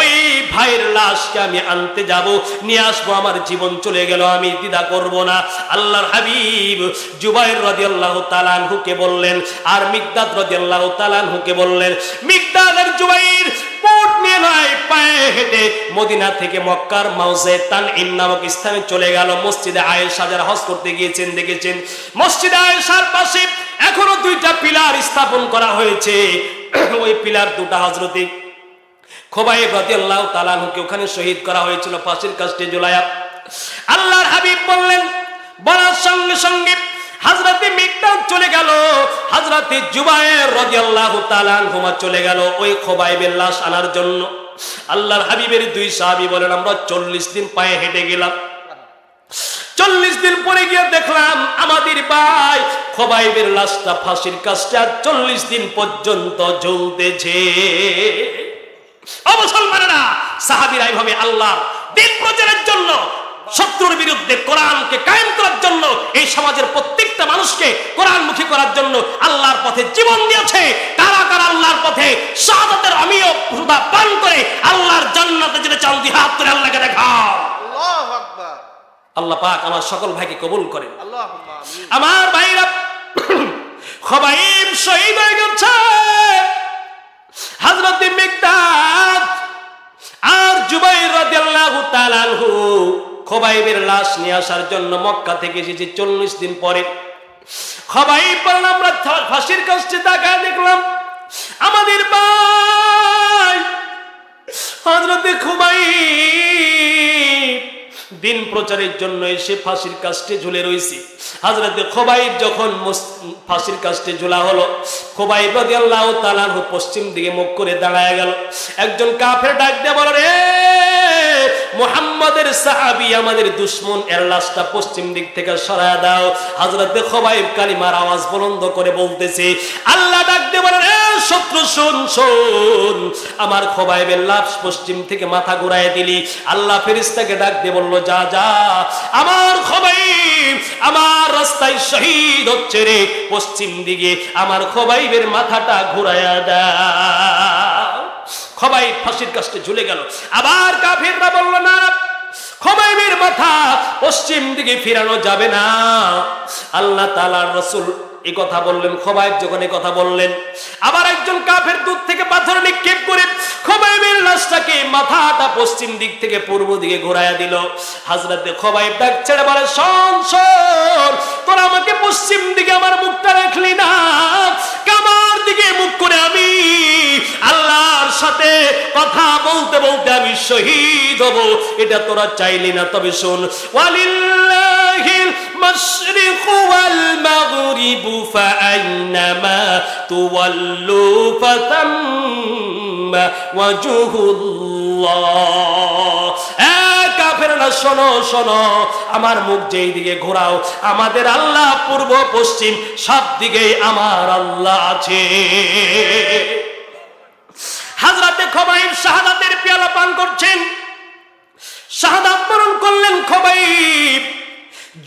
ওই ভাইয়ের লাশকে আমি আনতে যাব, নিয়ে আসবো, আমার জীবন চলে গেল আমি দ্বিধা করব না। আল্লাহর হাবিব জুবাইর রাদিয়াল্লাহু তাআলা আনহুকে বললেন, আর মিকদাদ রাদিয়াল্লাহু তাআলা আনহুকে বললেন, মিকদাদ আর জুবাইর উট নিয়ে নয় পায়ে হেঁটে মদিনা থেকে মক্কার মাউজে তানঈম নামক স্থানে চলে গেল। মসজিদে আয়েশা যারা হজ করতে গিয়েছেন দেখেছেন, মসজিদে আয়েশার পাশে এখনো দুইটা পিলার স্থাপন করা হয়েছে। ওই পিলার দুটা হযরতে খুবাইব রাদিয়াল্লাহু তাআলা আনহুকে ওখানে শহীদ করা হয়েছিল ফাঁসির কাস্টে ঝুলায়া। আল্লাহর হাবিব বললেন, বলার সঙ্গে সঙ্গে হযরতে মিকদাদ চলে গেল, হযরতে জুবায়ের রাদিয়াল্লাহু তাআলা আনহুমা চলে গেল ওই খুবাইবের লাশ আনার জন্য। আল্লাহর হাবিবের দুই সাহাবী বলেন, আমরা 40 দিন পায়ে হেঁটে গেলাম। 40 দিন পরে গিয়ে দেখলাম আমাদের ভাই খুবাইবের লাশটা ফাঁসির কাস্টে আর 40 দিন পর্যন্ত ঝুলতেছে। ও মুসলমানেরা, সাহাবীরা এইভাবে আল্লাহর দিন প্রচারের জন্য, শত্রুর বিরুদ্ধে কোরআনকে কায়েম করার জন্য, এই সমাজের প্রত্যেকটা মানুষকে কোরআনমুখী করার জন্য আল্লাহর পথে জীবন দিয়েছে। কারা কারা আল্লাহর পথে শাহাদাতের অমিয় সুধা পান করে আল্লাহর জান্নাতে যেতে চান, দুই হাত তুলে আল্লাহকে দেখাও। আল্লাহু আকবার। আল্লাহ পাক আমার সকল ভাইকে কবুল করেন। আল্লাহুম্মা আমিন। আমার ভাইরা, খুবাইব শহীদ হয়ে গেছে। হযরত মিকদাদ আর জুবাইর রাদিয়াল্লাহু তাআলা আনহু খুবাইবের লাশ নিয়ে আসার জন্য মক্কা থেকে এসেছে 40 দিন পরে। খুবাইব বলেন, আমরা ফাঁসির কাস্টে তাকায় দেখলাম আমাদের ভাই হযরতে খুবাইব দিন প্রচারের জন্য এসে ফাঁসির কাস্টে ঝুলে রয়েছে। হযরতে খুবাইব যখন ফাঁসির কাস্টে ঝুলা হলো, খুবাইব রাদিয়াল্লাহু তাআলা আনহু পশ্চিম দিকে মুখ করে দাঁড়ায় গেল। একজন কাফের ডাক দিয়ে বলে, রে মুহাম্মাদের সাহাবী, আমাদের দুশমন, এর লাশটা পশ্চিম দিক থেকে সরায় দাও। হযরতে খুবাইব কালিমার আওয়াজ বুলন্দ করে বলতেছে। আল্লাহ ডাক দিয়ে বলেন, এ শত্রু শুন শুন, আমার খুবাইবের লাশ পশ্চিম থেকে মাথা ঘুরায় দিলি। আল্লাহ ফেরেশতাকে ডাক দিয়ে বলল, যা যা, আমার খুবাইব আমার রাস্তায় শহীদ হচ্ছে রে, পশ্চিম দিকে আমার খুবাইবের মাথাটা ঘুরায়া দাও। খুবাইব ফাঁসির কাস্টে ঝুলে গেল। আবার কাফিররা বলল, না, খুবাইবের মাথা পশ্চিম দিকে ফিরানো যাবে না। আল্লাহ তাআলার রাসূল এই কথা বললেন। খুবাইব যখন এই কথা বললেন, আবার একজন কাফের দূর থেকে পাথর নিক্ষেপ করে খুবাইবের লাশটাকে মাথাটা পশ্চিম দিক থেকে পূর্ব দিকে ঘোরায়া দিল। হযরতে খুবাইব ডাক ছেড়ে বলে, শোন শোন, তোরা আমাকে পশ্চিম দিকে আমার মুখটা রাখলি না, কাবার দিকে মুখ করে আমি আল্লাহর সাথে কথা বলতে বলতে আমি শহীদ হব, এটা তোরা চাইলি না। তবে শোন, ওয়ালিল্লাহিল মাশরিকু ওয়াল মাগরিবু ফাআইনামা তুওয়াল্লু ফাতাম্মা ওয়াজহুল্লাহ। কাফেররা শোনো শোনো, আমার মুখ যেই দিকে ঘোরাও, আমাদের আল্লাহ পূর্ব পশ্চিম সব দিকেই আমার আল্লাহ আছে। হযরতে খুবাইব শাহাদাতের পেয়ালা পান করছেন, শাহাদাত বরণ করলেন খুবাইব।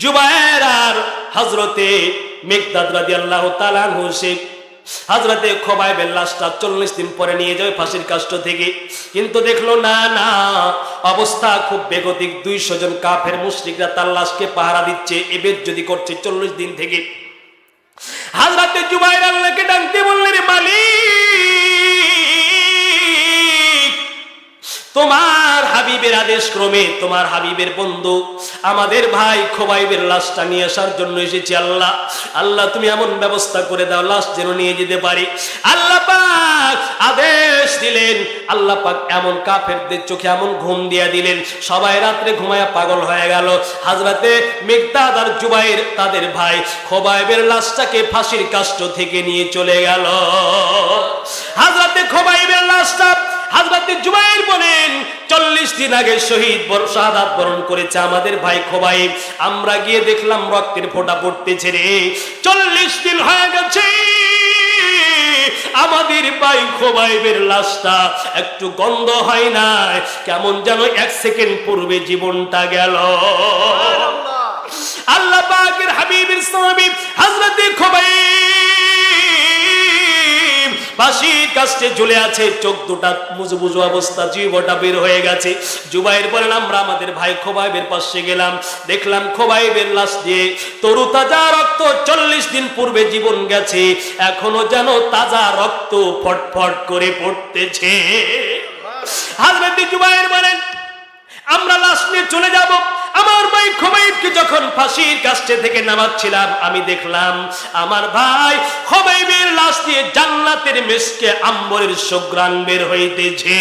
জুবায়ের আর হযরতে মিকদাদ রাদিয়াল্লাহু তাআলা আনহু হযরতে খুবাইবের লাশটা 40 দিন পরে নিয়ে যাবে ফাঁসির কাস্ট থেকে। কিন্তু দেখলো না না, অবস্থা খুব বেগতিক। 200 জন কাফের মুশরিকরা তার লাশকে পাহারা দিচ্ছে, এবেদ যদি করছে 40 দিন থেকে। হযরতে জুবায়ের আল্লাহকে ডাক দিয়ে বললেন, মালিক, তোমার হাবিবের আদেশ ক্রমে তোমার হাবিবের বন্ধু আমাদের ভাই খুবাইবের লাশটা নিয়ে আসার জন্য এসেছি। আল্লাহ আল্লাহ তুমি এমন ব্যবস্থা করে দাও লাশ যেন নিয়ে যেতে পারি। আল্লাহ পাক আদেশ দিলেন। আল্লাহ পাক এমন কাফেরদের চোখে এমন ঘুম দিয়ে দিলেন, সবাই রাত্রে ঘুমায়া পাগল হয়ে গেল। হযরতে মিকদাদ আর জুবাইর তাদের ভাই খুবাইবের লাশটাকে ফাঁসির কাস্ট থেকে নিয়ে চলে গেল। হযরতে খুবাইবের লাশটা হযরতে জুবাইর বলেন, 40 দিন আগে শহীদ শাহাদাত বরণ করেছে আমাদের ভাই খুবাইব। আমরা গিয়ে দেখলাম রক্তের ফোঁটা পড়তেছে রে, 40 দিন হয়ে গেছে, আমাদের ভাই খুবাইবের লাশটা একটু গন্ধ হয় না, কেমন যেন 1 সেকেন্ড পূর্বে জীবনটা গেল। আল্লাহ পাকের হাবিবের সাহাবী হযরতে খুবাইব ফাঁসির কাস্টে ঝুলে আছে, চোখ দুটা বুজু বুজু অবস্থা, জীবটা বের হয়ে গেছে। জুবাইর বলেন, আমরা আমাদের ভাই খুবাইবের পাশে গেলাম, দেখলাম খুবাইবের লাশ দিয়ে তরু তাজা রক্ত, 40 দিন পূর্বে জীবন গেছে, এখনো যেন তাজা রক্ত ফটফট করে পড়তেছে। হযরত জুবাইর বলেন, আমরা লাশ নিয়ে চলে যাব, আমার ভাই খোবাইবকে যখন ফাঁসির কাস্টে থেকে নামাচ্ছিলাম, আমি দেখলাম আমার ভাই খোবাইবের লাশ দিয়ে জান্নাতের মিশকে আম্বরের সুঘ্রাণ বের হইতেছে।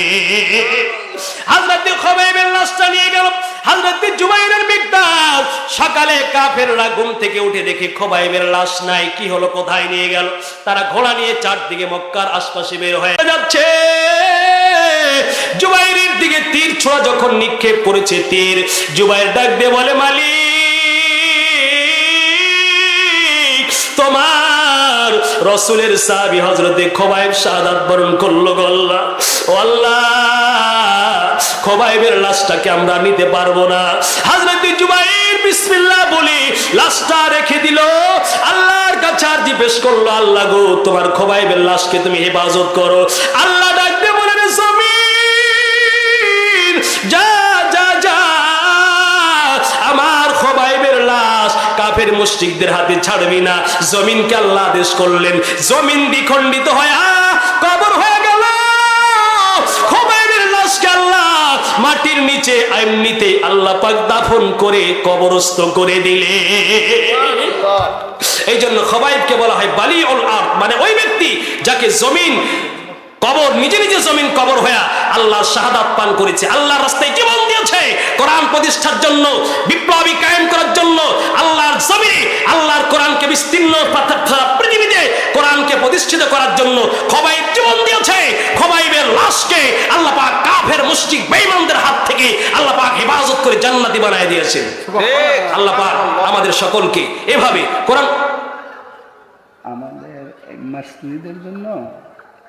হযরতে খোবাইবের লাশটা নিয়ে গেল হযরতে জুবাইরের মিকদাদ। সকালে কাফেররা ঘুম থেকে উঠে দেখে খোবাইবের লাশ নাই। কি হলো, কোথায় নিয়ে গেল? তারা ঘোড়া নিয়ে চারদিকে মক্কার আশপাশে বের হয়ে যাচ্ছে। জুবাইরের দিকে তীর ছোড়া যখন নিক্ষেপ করেছে, তীর জুবাইর ডাক দিয়ে বলে, মালিক তোমার রাসূলের সাহাবী হযরতে খোবাইব শাহাদাত বরণ করলো গো আল্লাহ। ও আল্লাহ, খোবাইবের লাশটাকে আমরা নিতে পারবো না। হযরতে জুবাইর বিসমিল্লাহ বলে লাশটা রেখে দিল। আল্লাহর কাছে আরজি পেশ করলো, আল্লাহ গো তোমার খোবাইবের লাশকে তুমি হেফাজত করো। আল্লাহ ডাক দিয়ে বলেন, জমিন যা যা যা, আমার খোবাইবের লাশ কাফের মুশরিকদের হাতে ছাড়বি না। জমিনকে আল্লাহ আদেশ করলেন, জমিন দ্বিখণ্ডিত হয়ে কবর হয়ে গেল। খোবাইবের লাশকে আল্লাহ মাটির নিচে এমনিতে আল্লাহ পাক দাফন করে কবরস্থ করে দিলে। এই জন্য খোবাইবকে বলা হয় বালিউল আরদ, মানে ওই ব্যক্তি যাকে জমিন কবর, নিজে নিজে জমিন কবর হয়ে আল্লাহ শাহাদাত পান করেছে, আল্লাহর রাস্তায় জীবন দিয়েছে, কোরআন প্রতিষ্ঠার জন্য, বিপ্লবী কায়েম করার জন্য, আল্লাহর জমিনে আল্লাহর কোরআনকে বিস্তীর্ণ পৃথিবীতে কোরআনকে প্রতিষ্ঠিত করার জন্য খোবাইব জীবন দিয়েছে। খোবাইবের লাশকে আল্লাহ পাক কাফের মুশরিক বেঈমানদের হাত থেকে আল্লাহ পাক হেফাজত করে জান্নাতি বানায় দিয়েছেন। আল্লাহ পাক আমাদের সকলকে এভাবে কোরআন, আমাদের মসজিদের জন্য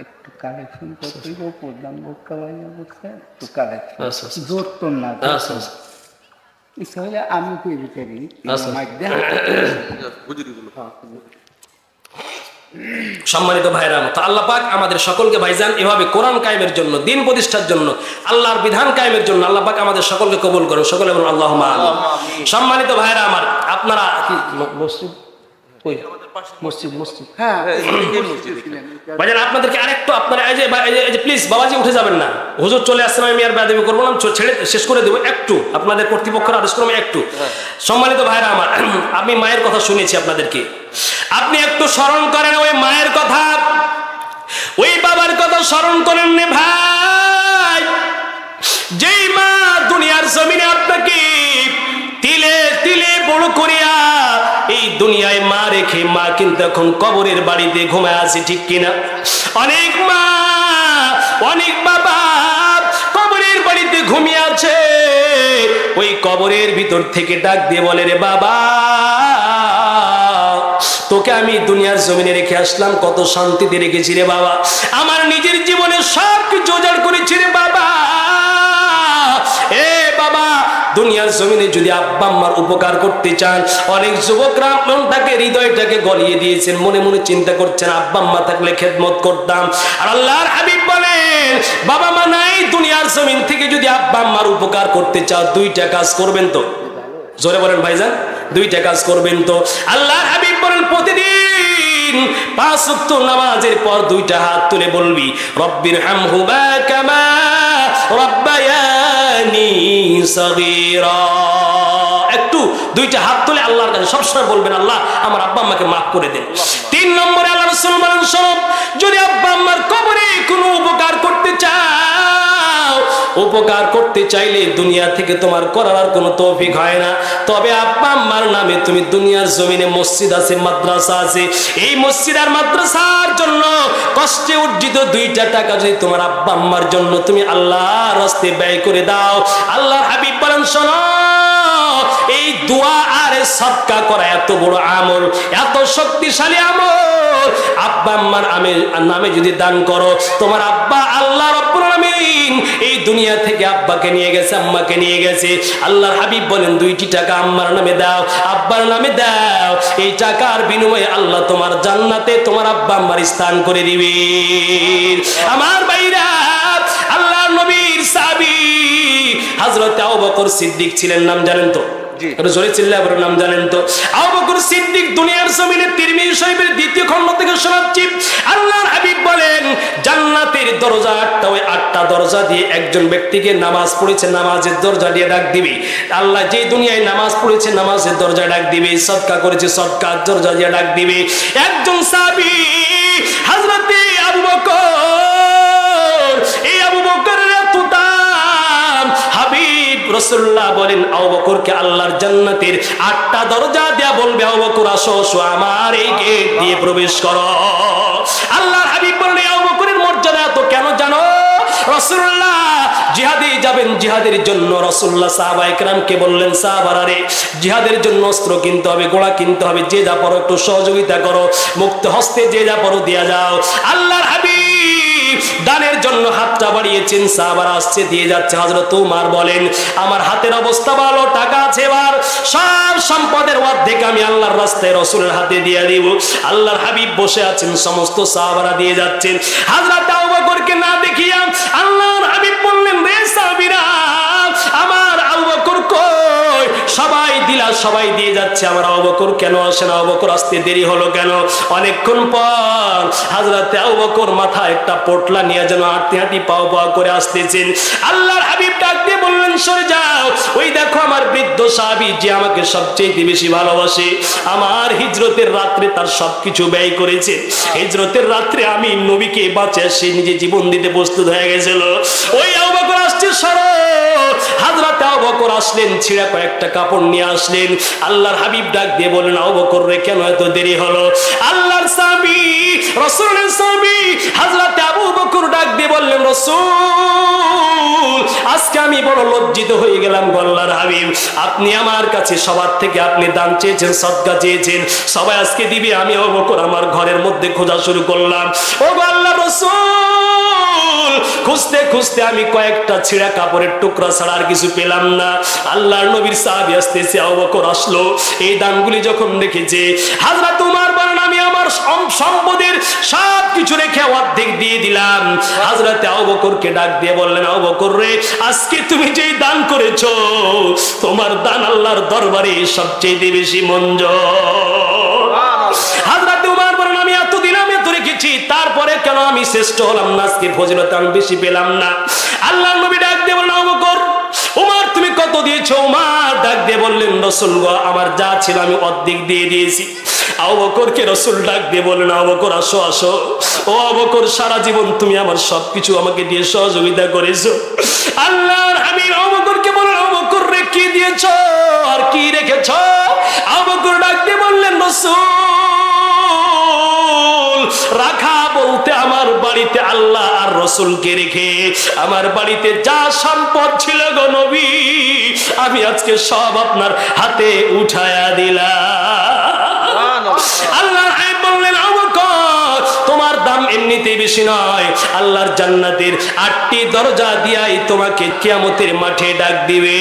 একটু কালেকশন করতে গো, প্রধান বক্তা ভাইয়া বলছে একটু কালেকশন জোর তো না, ইচ্ছা হলে আমি তৈরি করি। সম্মানিত ভাইরা, তো আল্লাহ পাক আমাদের সকলকে ভাইজান এভাবে কোরআন কায়েমের জন্য, দিন প্রতিষ্ঠার জন্য, আল্লাহর বিধান কায়েমের জন্য আল্লাহ পাক আমাদের সকলকে কবুল করুন। সকলে বলুন আল্লাহুম্মা আমিন। সম্মানিত ভাইরা আমার, আপনারা কি মসজিদ হ্যাঁ ভাইজান আপনাদেরকে আরেকটু, আপনারা এই যে প্লিজ বাবাজি উঠে যাবেন না, হুজুর চলে আসছেন, আমি আর বেয়াদবি করবো না, ছেড়ে শেষ করে দেবো। একটু আপনাদের কর্তৃপক্ষের আদেশ ক্রমে একটু। সম্মানিত ভাইরা আমার, আমি মায়ের কথা শুনেছি আপনাদেরকে, আপনি একটু স্মরণ করেন ওই মায়ের কথা, ওই বাবার কথা স্মরণ করেন নে ভাই। যেই মা দুনিয়ার জমিনে আপনাকে তিলে তিলে বড় করিয়া এই দুনিয়ায় মা রেখে, মা কিন্তু এখন কবরের বাড়িতে ঘুমায় আছে, ঠিক কিনা? অনেক মা, অনেক বাবা কবরের বাড়িতে ঘুমিয়ে আছে। ওই কবরের ভিতর থেকে ডাক দিয়ে বলে, রে বাবা, তোকে আমি দুনিয়ার জমিনে রেখে আসলাম, কত শান্তিতে রেখেছি রে বাবা, আমার নিজের জীবনে সব কিছু উজাড় করেছি রে বাবা। এ বাবা, দুনিয়ার জমিনে যদি আব্বা আম্মার উপকার করতে চান, অনেক যুবকরা মনটাকে, হৃদয়টাকে গলিয়ে দিয়েছেন, মনে মনে চিন্তা করছেন আব্বা আম্মা থাকলে খেদমত করতাম। আর আল্লাহর হাবিব বলেন, বাবা মা নাই দুনিয়ার জমিন থেকে যদি আব্বা আম্মার উপকার করতে চাও, দুইটা কাজ করবেন তো। জোরে বলেন ভাইজান, দুইটা কাজ করবেন তো। আল্লাহর হাবিব বলেন, প্রতিদিন 5 ওয়াক্ত নামাজের পর দুইটা হাত তুলে বলবি, রব্বির হামহুমা কামা রব্বায়ানি সগীরা। একটু দুইটা হাত তুলে আল্লাহর কাছে সবসময় বলবেন, আল্লাহ আমার আব্বা আম্মাকে মাফ করে দেন। 3 নম্বরে আল্লাহ রাসূল বলেন, শোনো, যদি আব্বা আম্মার কবরে কোনো উপকার করতে চাও, উপকার করতে চাইলে দুনিয়া থেকে তোমার করার আর কোনো তৌফিক হয় না, তবে আব্বা আম্মার নামে তুমি দুনিয়ার জমিনে মসজিদ আছে, মাদ্রাসা আছে, এই মসজিদ আর মাদ্রাসার জন্য কষ্টে অর্জিত 2টা টাকা যদি তোমার আব্বা আম্মার জন্য তুমি আল্লাহর রাস্তায় ব্যয় করে দাও, আল্লাহর হাবিব বলেন, শোনো, এই দোয়া আর সাদকা করা এত বড় আমল, এত শক্তিশালী আমল, আব্বা আম্মার নামে যদি দান করো, তোমার আব্বা আল্লাহ রাব্বুল আলামিন এই দুনিয়া থেকে আব্বাকে নিয়ে গেছে, আম্মাকে নিয়ে গেছে, আল্লাহর হাবিব বলেন 2টি টাকা আম্মার নামে দাও, আব্বার নামে দাও, এই টাকার বিনিময়ে আল্লাহ তোমার জান্নাতে তোমার আব্বা আম্মার স্থান করে দিবে। আমার ভাইরা, আল্লাহর নবীর সাহাবী হযরত আবু বকর সিদ্দিক ছিলেন, নাম জানেন তো? জি। একটু জোরে চিল্লায় বলে নাম জানেন তো? আবু বকর সিদ্দিক দুনিয়ার জমিনে তিরমিজি শরীফের 2য় খণ্ড থেকে শোনাচ্ছি। আল্লাহর হাবিব বলেন জান্নাতের দরজা 8টা, ওই 8টা দরজা দিয়ে একজন ব্যক্তিকে নামাজ পড়েছে নামাজের দরজা দিয়ে ডাক দিবে। আল্লাহ যে দুনিয়ায় নামাজ পড়েছে নামাজের দরজা ডাক দিবে, সদকা করেছে সদকার দরজা দিয়ে ডাক দিবে। একজন সাহাবী হযরতে আবু বকর, এই আবু বকরের এত দাম, হাবিব রাসূলুল্লাহ বলেন আবু বকরকে আল্লাহর জান্নাতের 8টা দরজা দেয়া বলবে, আবু বকর আসো আসো আমার এই গেট দিয়ে প্রবেশ করো। আল্লাহর হাবিব বললেন আবু বকরের মর্যাদা এত কেন জানো? রাসূলুল্লাহ জিহাদে যাবেন, জিহাদের জন্য রাসূলুল্লাহ সাহাবায়ে কেরামকে বললেন সাহাবারা রে, জিহাদের জন্য অস্ত্র কিনতে হবে, ঘোড়া কিনতে হবে, যে যা পারো একটু সহযোগিতা করো, মুক্ত হস্তে যে যা পারো দিয়া যাও। আল্লাহর হাবিব দানের জন্য হাতটা বাড়িয়েছেন, সাহাবারা আসছে দিয়ে যাচ্ছে। হযরত ওমর বলেন আমার হাতের অবস্থা ভালো, টাকা আছে, এবার সব সম্পদের অর্ধেক আমি আল্লাহর রাস্তায় রাসূলের হাতে দিয়ে দিব। আল্লাহর হাবিব বসে আছেন, সমস্ত সাহাবারা দিয়ে যাচ্ছেন। হযরত আবু বকরকে না দেখিয়া আল্লাহর হাবিব বললেন রে সাহাবীরা, আমার আবু বকর কই? সবাই দিলা, সবাই দিয়ে যাচ্ছে, আমার আবু বকর কেন আসে না? আবু বকর আসতে দেরি হলো কেন? অনেকক্ষণ পর হযরত আবু বকর মাথায় একটা পোটলা নিয়ে যেন হাঁটি হাঁটি পাও পাও করে আসতেছেন। আল্লাহর হাবিব ডাক দিয়ে বললেন সরে যাও, ওই দেখো আমার বৃদ্ধ সাহাবী যে আমাকে সবচেয়ে বেশি ভালোবাসে, আমার হিজরতের রাত্রে তার সবকিছু ব্যয় করেছে, হিজরতের রাত্রে আমি নবীকে বাঁচিয়ে সে নিজে জীবন দিতে প্রস্তুত হয়ে গেছিল, ওই আবু বকর আসছে সরো। হযরত আবু বকর আসলেন, ছিঁড়া কয়েকটা কাপড় নিয়ে আসলেন। আল্লাহর হাবিব ডাক দিয়ে বলেন আবু বকর রে কেন এত দেরি হলো? আল্লাহর সাহাবী রাসূলের সাহাবী হযরত আবু বকর ডাক দিয়ে বললেন রাসূল আজকে আমি বড় লজ্জিত হয়ে গেলাম গো আল্লাহর হাবিব, আপনি আমার কাছে সবার থেকে আপনি দান চেয়েছেন, সদকা চেয়েছেন, সবাই আজকে দিবে, আমি আবু বকর আমার ঘরের মধ্যে খোঁজা শুরু করলাম। ও গো আল্লাহর রাসূল খুঁজতে খুঁজতে আমি কয়েকটা ছিঁড়া কাপড়ের টুকরা ছাড়া আর কিছু পেলাম না। আল্লাহর নবীর সাহাবী আসতেছে, আবু বকর আসলো, এই দানগুলি যখন রেখেছে হযরত ওমর বলেন আমি আমার সম্পদের সব কিছু রেখে অর্ধেক দিয়ে দিলাম। হযরত আবু বকরকে ডাক দিয়ে বললেন আবু বকর রে আজকে তুমি যেই দান করেছো তোমার দান আল্লাহর দরবারে সবচেয়ে বেশি মঞ্জুর। হযরত ওমর বলেন আমি এতদিন আমি তো রেখেছি, তারপরে কেন আমি শ্রেষ্ঠ হলাম না, আজকে ফজিলত আমি বেশি পেলাম না? আল্লাহর নবী ডাক দিয়ে বললেন আবু বকর ওমর তুমি কত দিয়েছো? ওমর ডাক দিয়ে বললেন রাসূল গো আমার যা ছিল আমি অর্ধেক দিয়ে দিয়েছি। আবু বকরকে রাসূল ডাক দিয়ে বললেন আবু বকর আসো আসো। ও আবু বকর সারা জীবন তুমি আমার সবকিছু আমাকে দিয়ে সহযোগিতা করেছো। আল্লাহর হাবিব আবু বকরকে বললেন আবু বকর রে কি দিয়েছো আর কি রেখেছো? আবু বকর ডাক দিয়ে বললেন রাসূল রাখা বলতে আমার বাড়িতে আল্লাহ আর রাসূলকে রেখে আমার বাড়িতে যা সম্পদ ছিল গো নবী আমি আজকে সব আপনার হাতে উঠায়া দিলাম। আল্লাহর হাবিব বললেন আবু বকর তোমার দাম এমনিতেই বেশি নয়, আল্লাহর জান্নাতের 8টি দরজা দিয়াই তোমাকে কিয়ামতের মাঠে ডাক দিবে।